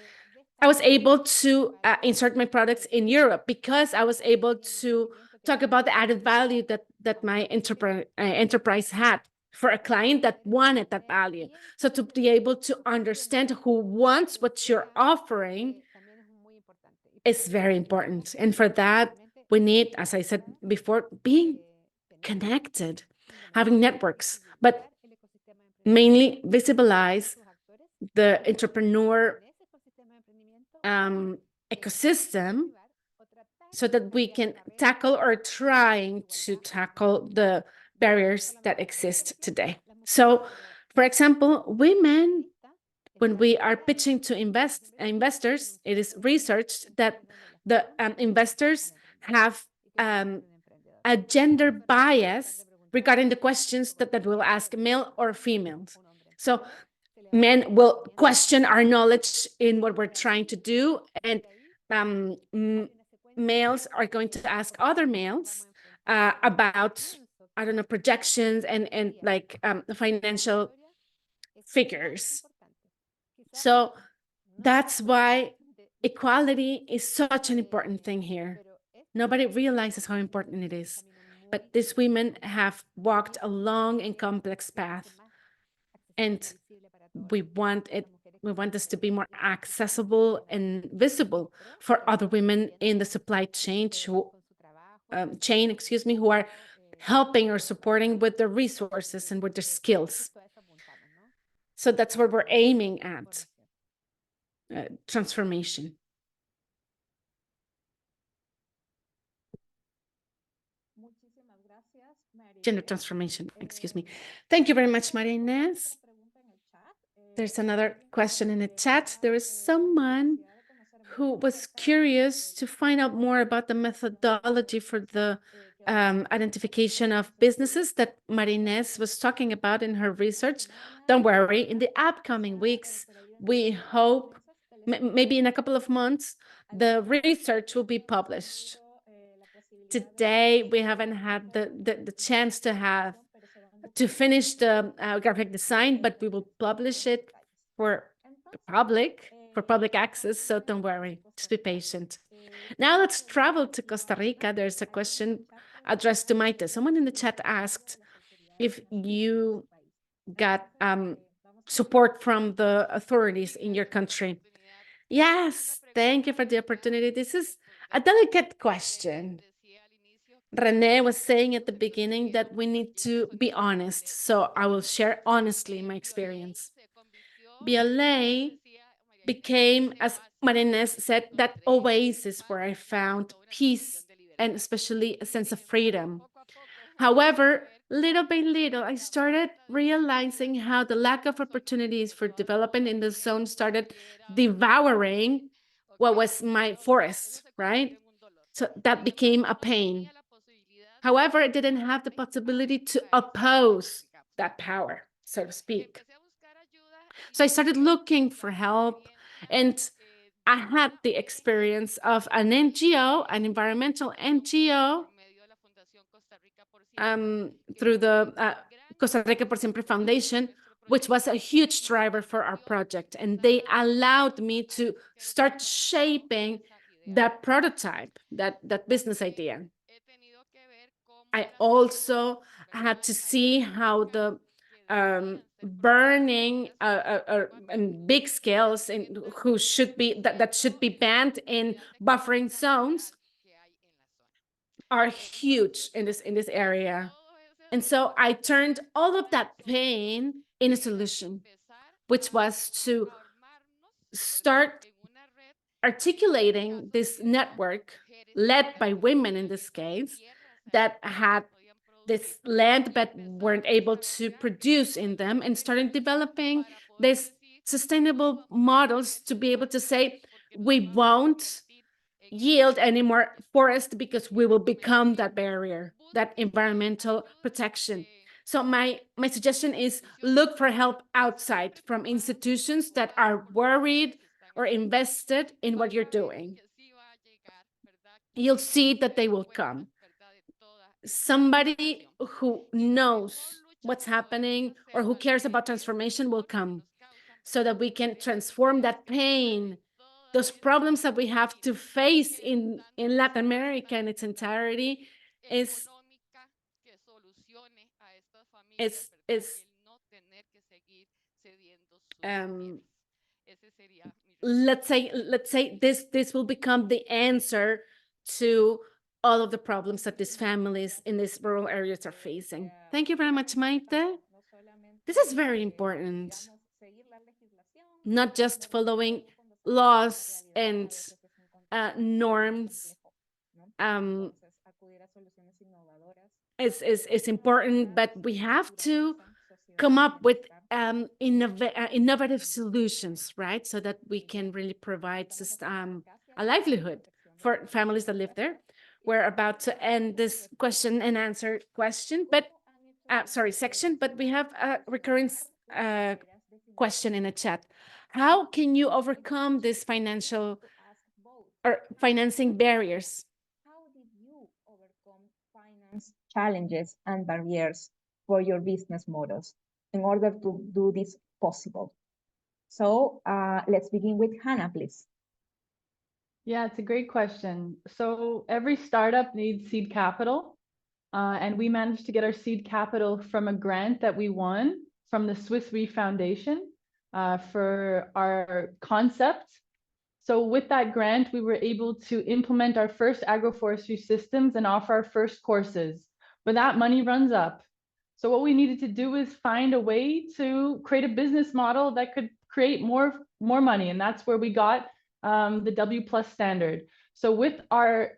I was able to insert my products in Europe because I was able to talk about the added value that my enterprise had for a client that wanted that value. So to be able to understand who wants what you're offering is very important. And for that, we need, as I said before, being connected, having networks, but mainly visibilize the entrepreneur ecosystem so that we can tackle or trying to tackle the barriers that exist today. So, for example, women, when we are pitching to investors, it is researched that the investors have a gender bias regarding the questions that we'll ask, male or females. So men will question our knowledge in what we're trying to do, and males are going to ask other males about, I don't know, projections and like financial figures. So that's why equality is such an important thing here. Nobody realizes how important it is. But these women have walked a long and complex path. And we want this to be more accessible and visible for other women in the supply chain who are helping or supporting with their resources and with their skills. So that's what we're aiming at, transformation. Gender transformation, excuse me. Thank you very much, Maria Inés. There's another question in the chat. There is someone who was curious to find out more about the methodology for the identification of businesses that Maria Inés was talking about in her research. Don't worry, in the upcoming weeks, we hope, maybe in a couple of months, the research will be published. Today, we haven't had the chance to finish the graphic design, but we will publish it for public access, so don't worry, just be patient. Now let's travel to Costa Rica. There's a question addressed to Maite. Someone in the chat asked if you got support from the authorities in your country. Yes, thank you for the opportunity. This is a delicate question. René was saying at the beginning that we need to be honest, so I will share honestly my experience. BLA became, as Maria Inés said, that oasis where I found peace and especially a sense of freedom. However, little by little, I started realizing how the lack of opportunities for development in the zone started devouring what was my forest, right? So that became a pain. However, I didn't have the possibility to oppose that power, so to speak. So I started looking for help, and I had the experience of an NGO, an environmental NGO, through the Costa Rica por Siempre Foundation, which was a huge driver for our project. And they allowed me to start shaping that prototype, that business idea. I also had to see how the burning and big scales who should be that should be banned in buffering zones are huge in this area. And so I turned all of that pain in a solution, which was to start articulating this network led by women in this case that had this land but weren't able to produce in them, and started developing these sustainable models to be able to say, we won't yield any more forest because we will become that barrier, that environmental protection. So my suggestion is look for help outside from institutions that are worried or invested in what you're doing. You'll see that they will come. Somebody who knows what's happening or who cares about transformation will come, so that we can transform that pain, those problems that we have to face in Latin America in its entirety is let's say this will become the answer to all of the problems that these families in these rural areas are facing. Thank you very much, Maite. This is very important. Not just following laws and norms is important, but we have to come up with innovative solutions, right? So that we can really provide a livelihood for families that live there. We're about to end this question and answer question, but section, but we have a recurring question in the chat. How can you overcome this financial or financing barriers? How did you overcome finance challenges and barriers for your business models in order to do this possible? So let's begin with Hannah, please. Yeah, it's a great question. So every startup needs seed capital. And we managed to get our seed capital from a grant that we won from the Swiss Re Foundation for our concept. So with that grant, we were able to implement our first agroforestry systems and offer our first courses. But that money runs up. So what we needed to do is find a way to create a business model that could create more money. And that's where we got the W plus standard. So with our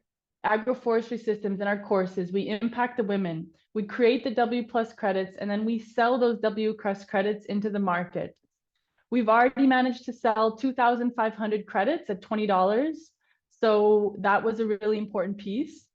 agroforestry systems and our courses, we impact the women, we create the W plus credits, and then we sell those W plus credits into the market. We've already managed to sell 2,500 credits at $20. So that was a really important piece.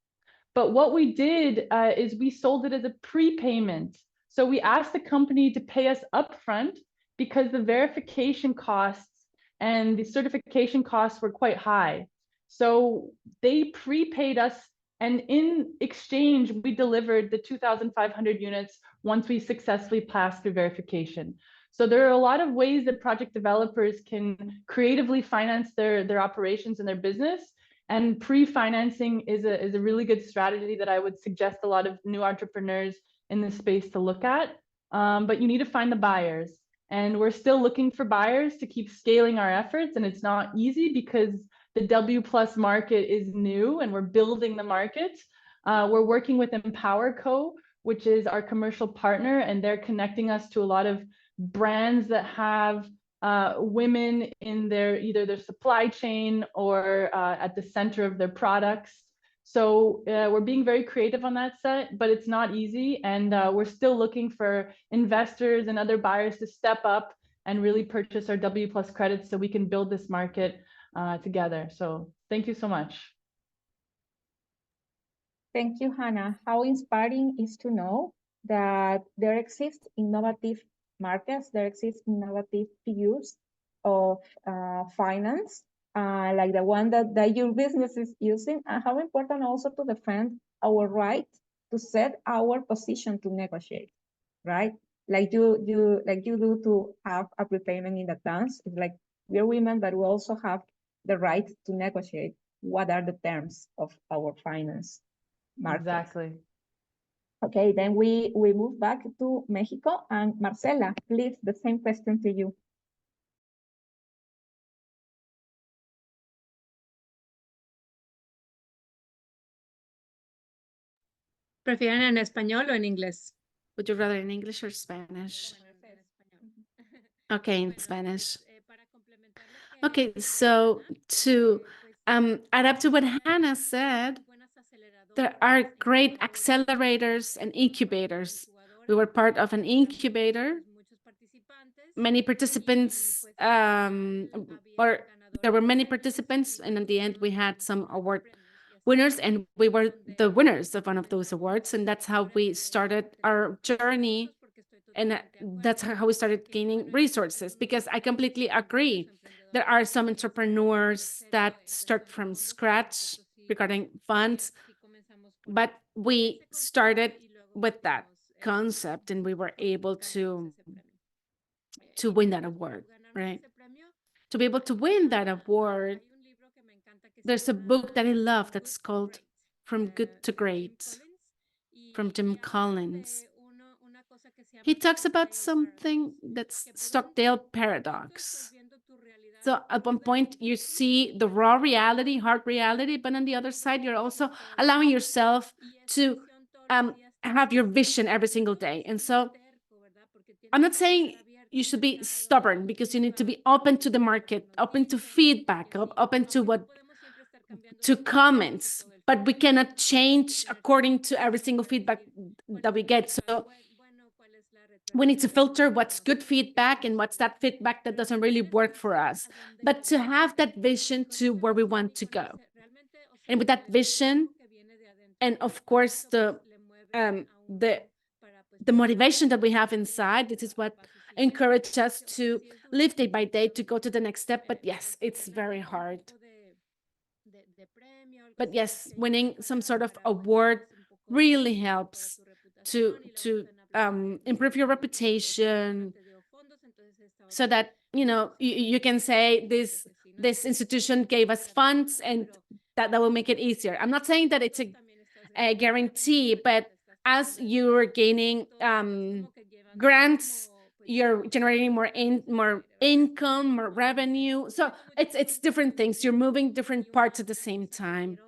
But what we did is we sold it as a prepayment. So we asked the company to pay us upfront because the verification costs and the certification costs were quite high. So they prepaid us, and in exchange, we delivered the 2,500 units once we successfully passed through verification. So there are a lot of ways that project developers can creatively finance their operations and their business. And pre-financing is a really good strategy that I would suggest a lot of new entrepreneurs in this space to look at. But you need to find the buyers. And we're still looking for buyers to keep scaling our efforts. And it's not easy because the W plus market is new and we're building the market. We're working with Empower Co., which is our commercial partner, and they're connecting us to a lot of brands that have women in either their supply chain or at the center of their products. So we're being very creative on that set, but it's not easy. And we're still looking for investors and other buyers to step up and really purchase our W plus credits so we can build this market together. So thank you so much. Thank you, Hannah. How inspiring is to know that there exist innovative markets, there exist innovative views of finance, like the one that your business is using, and how important also to defend our right to set our position to negotiate, right? Like you do to have a prepayment in advance. It's like we're women, but we also have the right to negotiate what are the terms of our finance market. Exactly. Okay, then we move back to Mexico, and Marcela, please, the same question to you. ¿Prefieren en español o en inglés? Would you rather in English or Spanish? Okay, in Spanish. Okay, so to add up to what Hannah said, there are great accelerators and incubators. We were part of an incubator. Many participants, or there were many participants, and in the end, we had some award winners, and we were the winners of one of those awards, and that's how we started our journey, and that's how we started gaining resources, because I completely agree. There are some entrepreneurs that start from scratch regarding funds, but we started with that concept and we were able to win that award, right? To be able to win that award, there's a book that I love that's called From Good to Great, from Jim Collins. He talks about something that's Stockdale paradox. So at one point you see the raw reality, hard reality, but on the other side, you're also allowing yourself to have your vision every single day. And so I'm not saying you should be stubborn, because you need to be open to the market, open to feedback, open to comments, but we cannot change according to every single feedback that we get. So we need to filter what's good feedback and what's that feedback that doesn't really work for us, but to have that vision to where we want to go. And with that vision, and of course the the motivation that we have inside. This is what encourages us to live day by day, to go to the next step. But yes, it's very hard. But yes, winning some sort of award really helps to improve your reputation, so that you can say this institution gave us funds, and that will make it easier. I'm not saying that it's a guarantee, but as you're gaining grants, you're generating more income, more revenue. So it's different things. You're moving different parts at the same time.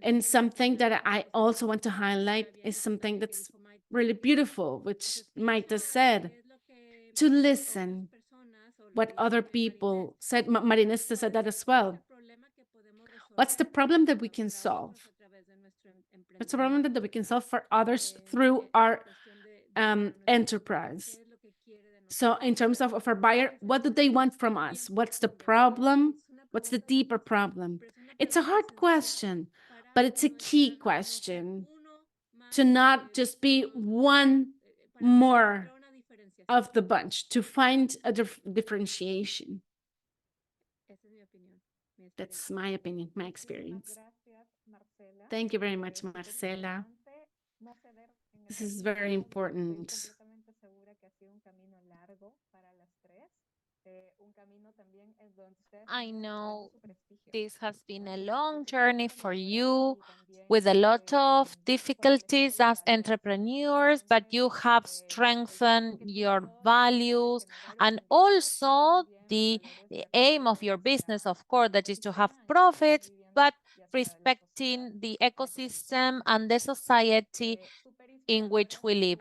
And something that I also want to highlight is something that's really beautiful, which Maita said, to listen what other people said. Marinesta said that as well. What's the problem that we can solve? What's the problem that we can solve for others through our enterprise? So in terms of our buyer, what do they want from us? What's the problem? What's the deeper problem? It's a hard question, but it's a key question, to not just be one more of the bunch, to find a differentiation. That's my opinion, my experience. Thank you very much, Marcela. This is very important. I know this has been a long journey for you, with a lot of difficulties as entrepreneurs, but you have strengthened your values, and also the aim of your business, of course, that is to have profits, but respecting the ecosystem and the society in which we live.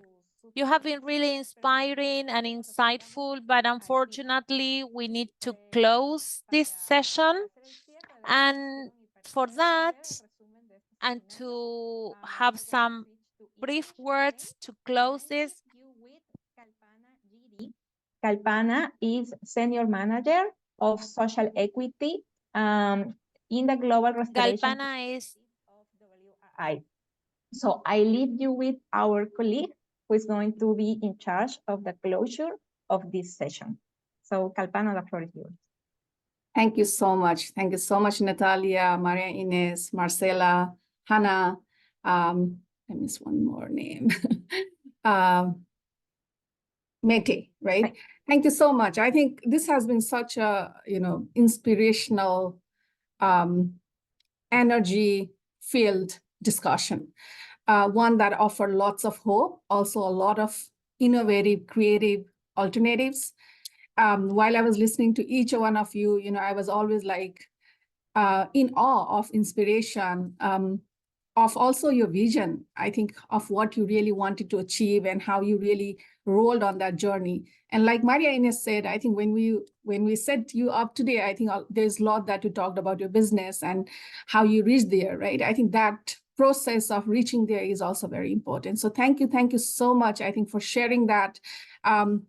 You have been really inspiring and insightful, but unfortunately, we need to close this session. And for that, and to have some brief words to close this. Kalpana is Senior Manager of Social Equity in the Global Restoration Kalpana is of WI. So I leave you with our colleague who is going to be in charge of the closure of this session. So Kalpana, the floor is yours. Thank you so much. Thank you so much, Natalia, Maria Ines, Marcela, Hannah. I missed one more name. Mete, right? Thank you so much. I think this has been such a, inspirational, energy-filled discussion. One that offered lots of hope, also a lot of innovative, creative alternatives. While I was listening to each one of you, I was always like in awe of inspiration, of also your vision, I think, of what you really wanted to achieve and how you really rolled on that journey. And like Maria Ines said, I think when we set you up today, I think there's a lot that you talked about your business and how you reached there, right? I think that process of reaching there is also very important. So thank you so much, I think, for sharing that. And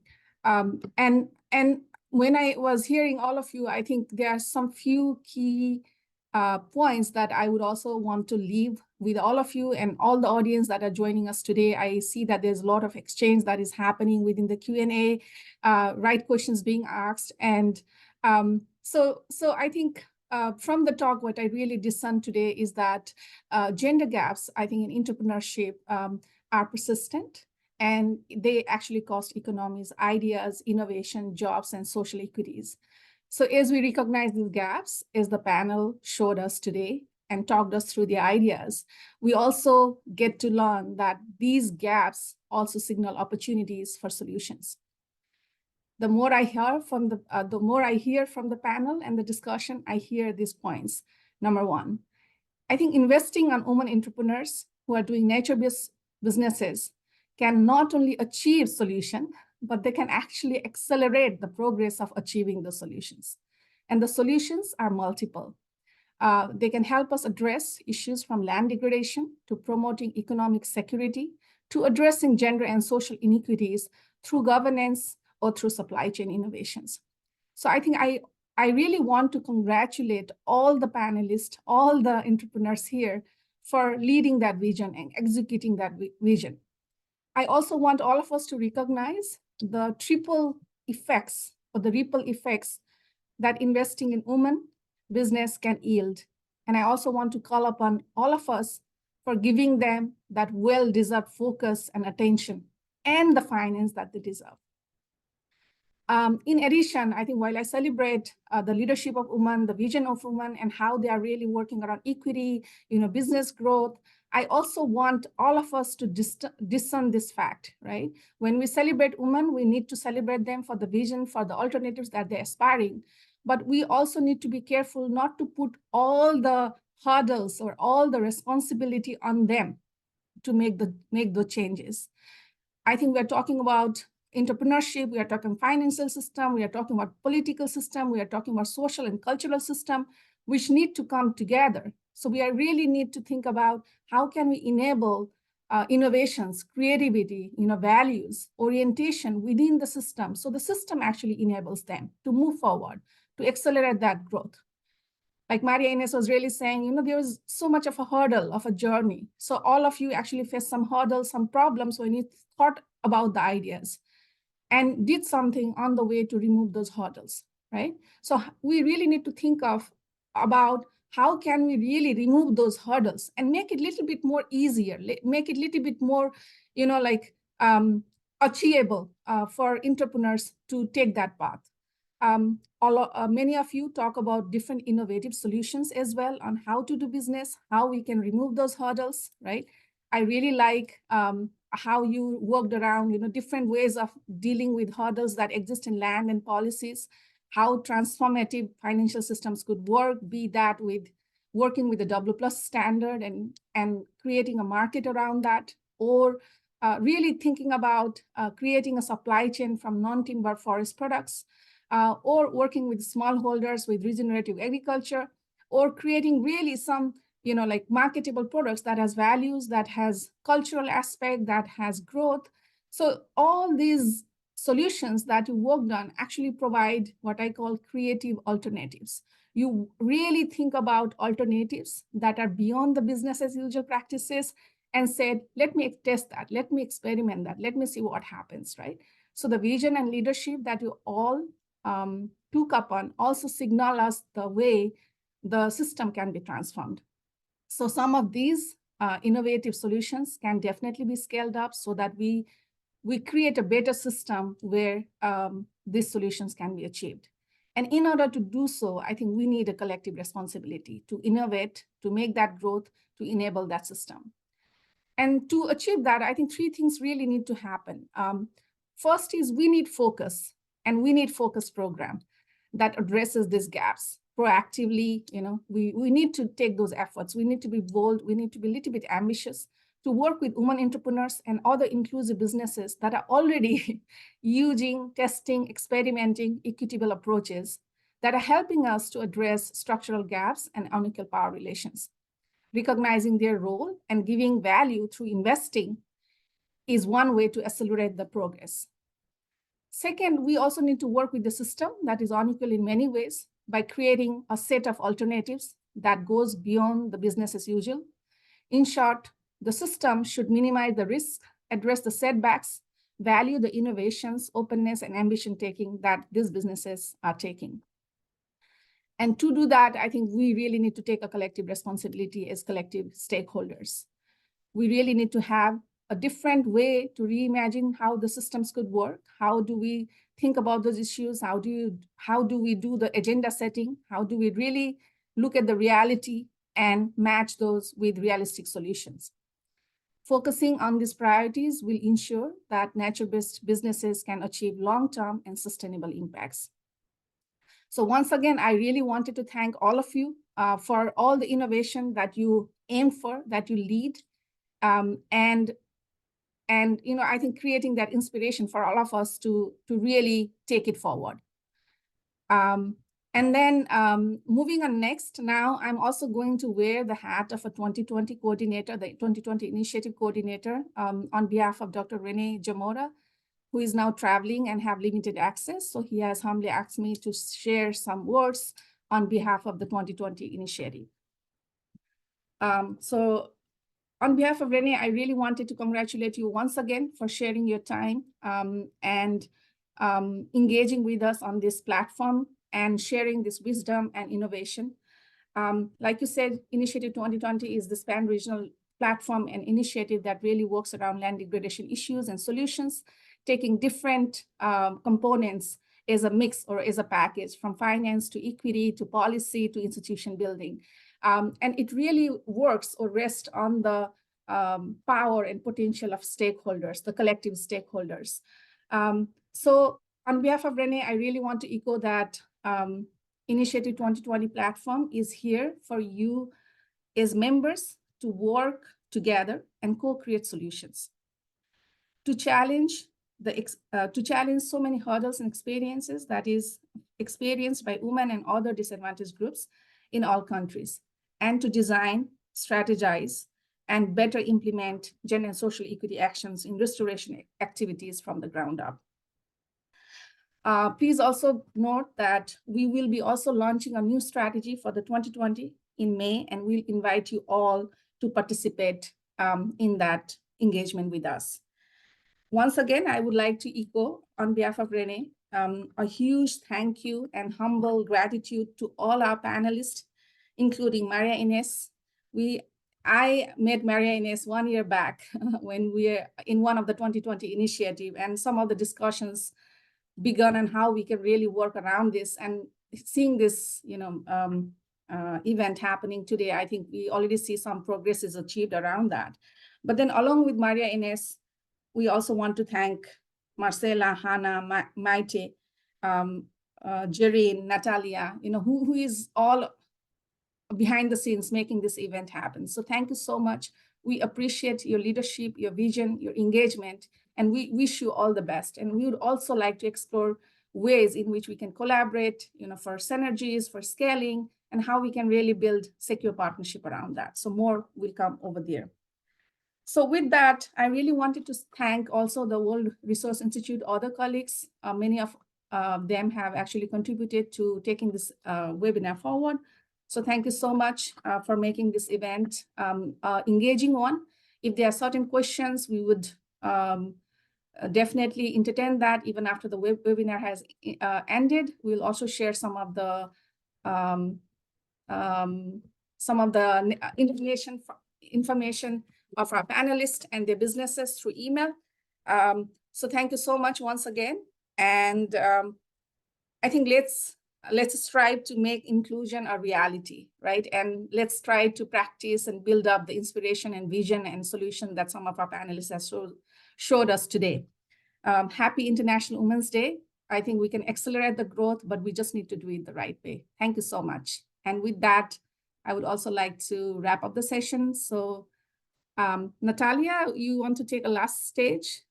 when I was hearing all of you, I think there are some few key points that I would also want to leave with all of you and all the audience that are joining us today. I see that there's a lot of exchange that is happening within the Q&A, right questions being asked. And so I think from the talk, what I really discern today is that gender gaps, I think, in entrepreneurship are persistent, and they actually cost economies, ideas, innovation, jobs, and social equities. So as we recognize these gaps, as the panel showed us today and talked us through the ideas, we also get to learn that these gaps also signal opportunities for solutions. The more I hear from the panel and the discussion, I hear these points. Number one, I think investing on women entrepreneurs who are doing nature-based businesses can not only achieve solution, but they can actually accelerate the progress of achieving the solutions. And the solutions are multiple. They can help us address issues from land degradation to promoting economic security, to addressing gender and social inequities through governance or through supply chain innovations. So I think I really want to congratulate all the panelists, all the entrepreneurs here for leading that vision and executing that vision. I also want all of us to recognize the triple effects or the ripple effects that investing in women business can yield. And I also want to call upon all of us for giving them that well-deserved focus and attention and the finance that they deserve. In addition, I think while I celebrate the leadership of women, the vision of women, and how they are really working around equity, business growth, I also want all of us to discern this fact, right? When we celebrate women, we need to celebrate them for the vision, for the alternatives that they're aspiring. But we also need to be careful not to put all the hurdles or all the responsibility on them to make the changes. I think we're talking about entrepreneurship, we are talking financial system, we are talking about political system, we are talking about social and cultural system, which need to come together. So we really need to think about how can we enable innovations, creativity, values, orientation within the system. So the system actually enables them to move forward, to accelerate that growth. Like Maria Ines was really saying, there was so much of a hurdle of a journey. So all of you actually faced some hurdles, some problems when you thought about the ideas and did something on the way to remove those hurdles, right? So we really need to think about how can we really remove those hurdles and make it a little bit more easier, make it a little bit more, achievable for entrepreneurs to take that path. Many of you talk about different innovative solutions as well on how to do business, how we can remove those hurdles, right? I really like how you worked around, different ways of dealing with hurdles that exist in land and policies, how transformative financial systems could work, be that with working with the W+ standard and creating a market around that, or really thinking about creating a supply chain from non-timber forest products, or working with smallholders with regenerative agriculture, or creating really some marketable products that has values, that has cultural aspect, that has growth. So all these solutions that you worked on actually provide what I call creative alternatives. You really think about alternatives that are beyond the business as usual practices and said, let me test that, let me experiment that, let me see what happens, right? So the vision and leadership that you all took upon also signal us the way the system can be transformed. So some of these innovative solutions can definitely be scaled up so that we create a better system where these solutions can be achieved. And in order to do so, I think we need a collective responsibility to innovate, to make that growth, to enable that system. And to achieve that, I think 3 things really need to happen. First is we need focus, and we need focus program that addresses these gaps proactively. We need to take those efforts. We need to be bold. We need to be a little bit ambitious to work with women entrepreneurs and other inclusive businesses that are already using, testing, experimenting equitable approaches that are helping us to address structural gaps and unequal power relations. Recognizing their role and giving value through investing is one way to accelerate the progress. Second, we also need to work with the system that is unequal in many ways by creating a set of alternatives that goes beyond the business as usual. In short, the system should minimize the risk, address the setbacks, value the innovations, openness, and ambition taking that these businesses are taking. And to do that, I think we really need to take a collective responsibility as collective stakeholders. We really need to have a different way to reimagine how the systems could work. How do we think about those issues? How do we do the agenda setting? How do we really look at the reality and match those with realistic solutions? Focusing on these priorities will ensure that nature-based businesses can achieve long-term and sustainable impacts. So once again, I really wanted to thank all of you for all the innovation that you aim for, that you lead, and I think creating that inspiration for all of us to really take it forward. And then moving on next, now I'm also going to wear the hat of a 2020 coordinator, the 2020 initiative coordinator on behalf of Dr. Renee Jamora, who is now traveling and have limited access. So he has humbly asked me to share some words on behalf of the 2020 initiative. So On behalf of Renee, I really wanted to congratulate you once again for sharing your time and engaging with us on this platform and sharing this wisdom and innovation. Like you said, Initiative 2020 is the SPAN regional platform and initiative that really works around land degradation issues and solutions, taking different components as a mix or as a package, from finance to equity to policy to institution building. And it really works or rests on the power and potential of stakeholders, the collective stakeholders. So on behalf of Renee, I really want to echo that Initiative 2020 platform is here for you as members to work together and co-create solutions. To challenge so many hurdles and experiences that is experienced by women and other disadvantaged groups in all countries, and to design, strategize, and better implement gender and social equity actions in restoration activities from the ground up. Please also note that we will be also launching a new strategy for the 2020 in May, and we'll invite you all to participate in that engagement with us. Once again, I would like to echo on behalf of Renee, a huge thank you and humble gratitude to all our panelists, including Maria Ines. I met Maria Ines 1 year back when we were in one of the 2020 initiative, and some of the discussions begun on how we can really work around this. And seeing this, event happening today, I think we already see some progress is achieved around that. But then along with Maria Ines, we also want to thank Marcela, Hannah, Maite, Jereen, Natalia, who is all behind the scenes making this event happen. So thank you so much. We appreciate your leadership, your vision, your engagement, and we wish you all the best. And we would also like to explore ways in which we can collaborate, for synergies, for scaling, and how we can really build secure partnership around that. So more will come over there. So with that, I really wanted to thank also the World Resource Institute, other colleagues. Many of them have actually contributed to taking this webinar forward. So thank you so much for making this event engaging one. If there are certain questions, we would definitely entertain that even after the webinar has ended. We'll also share some of the information of our panelists and their businesses through email. So thank you so much once again. And I think let's strive to make inclusion a reality, right? And let's try to practice and build up the inspiration and vision and solution that some of our panelists have showed us today. Happy International Women's Day. I think we can accelerate the growth, but we just need to do it the right way. Thank you so much. And with that, I would also like to wrap up the session. So Natalia, you want to take a last stage?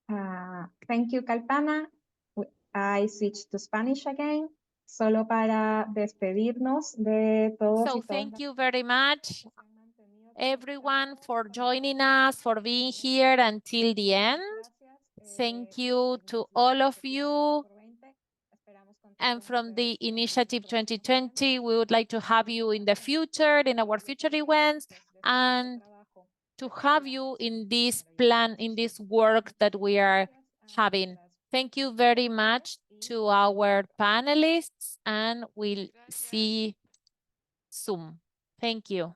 Thank you, Kalpana. I switch to Spanish again, solo para despedirnos de todos. So thank you very much, everyone, for joining us, for being here until the end. Thank you to all of you. And from the Initiative 2020, we would like to have you in the future, in our future events, and to have you in this plan, in this work that we are having. Thank you very much to our panelists, and we'll see soon. Thank you.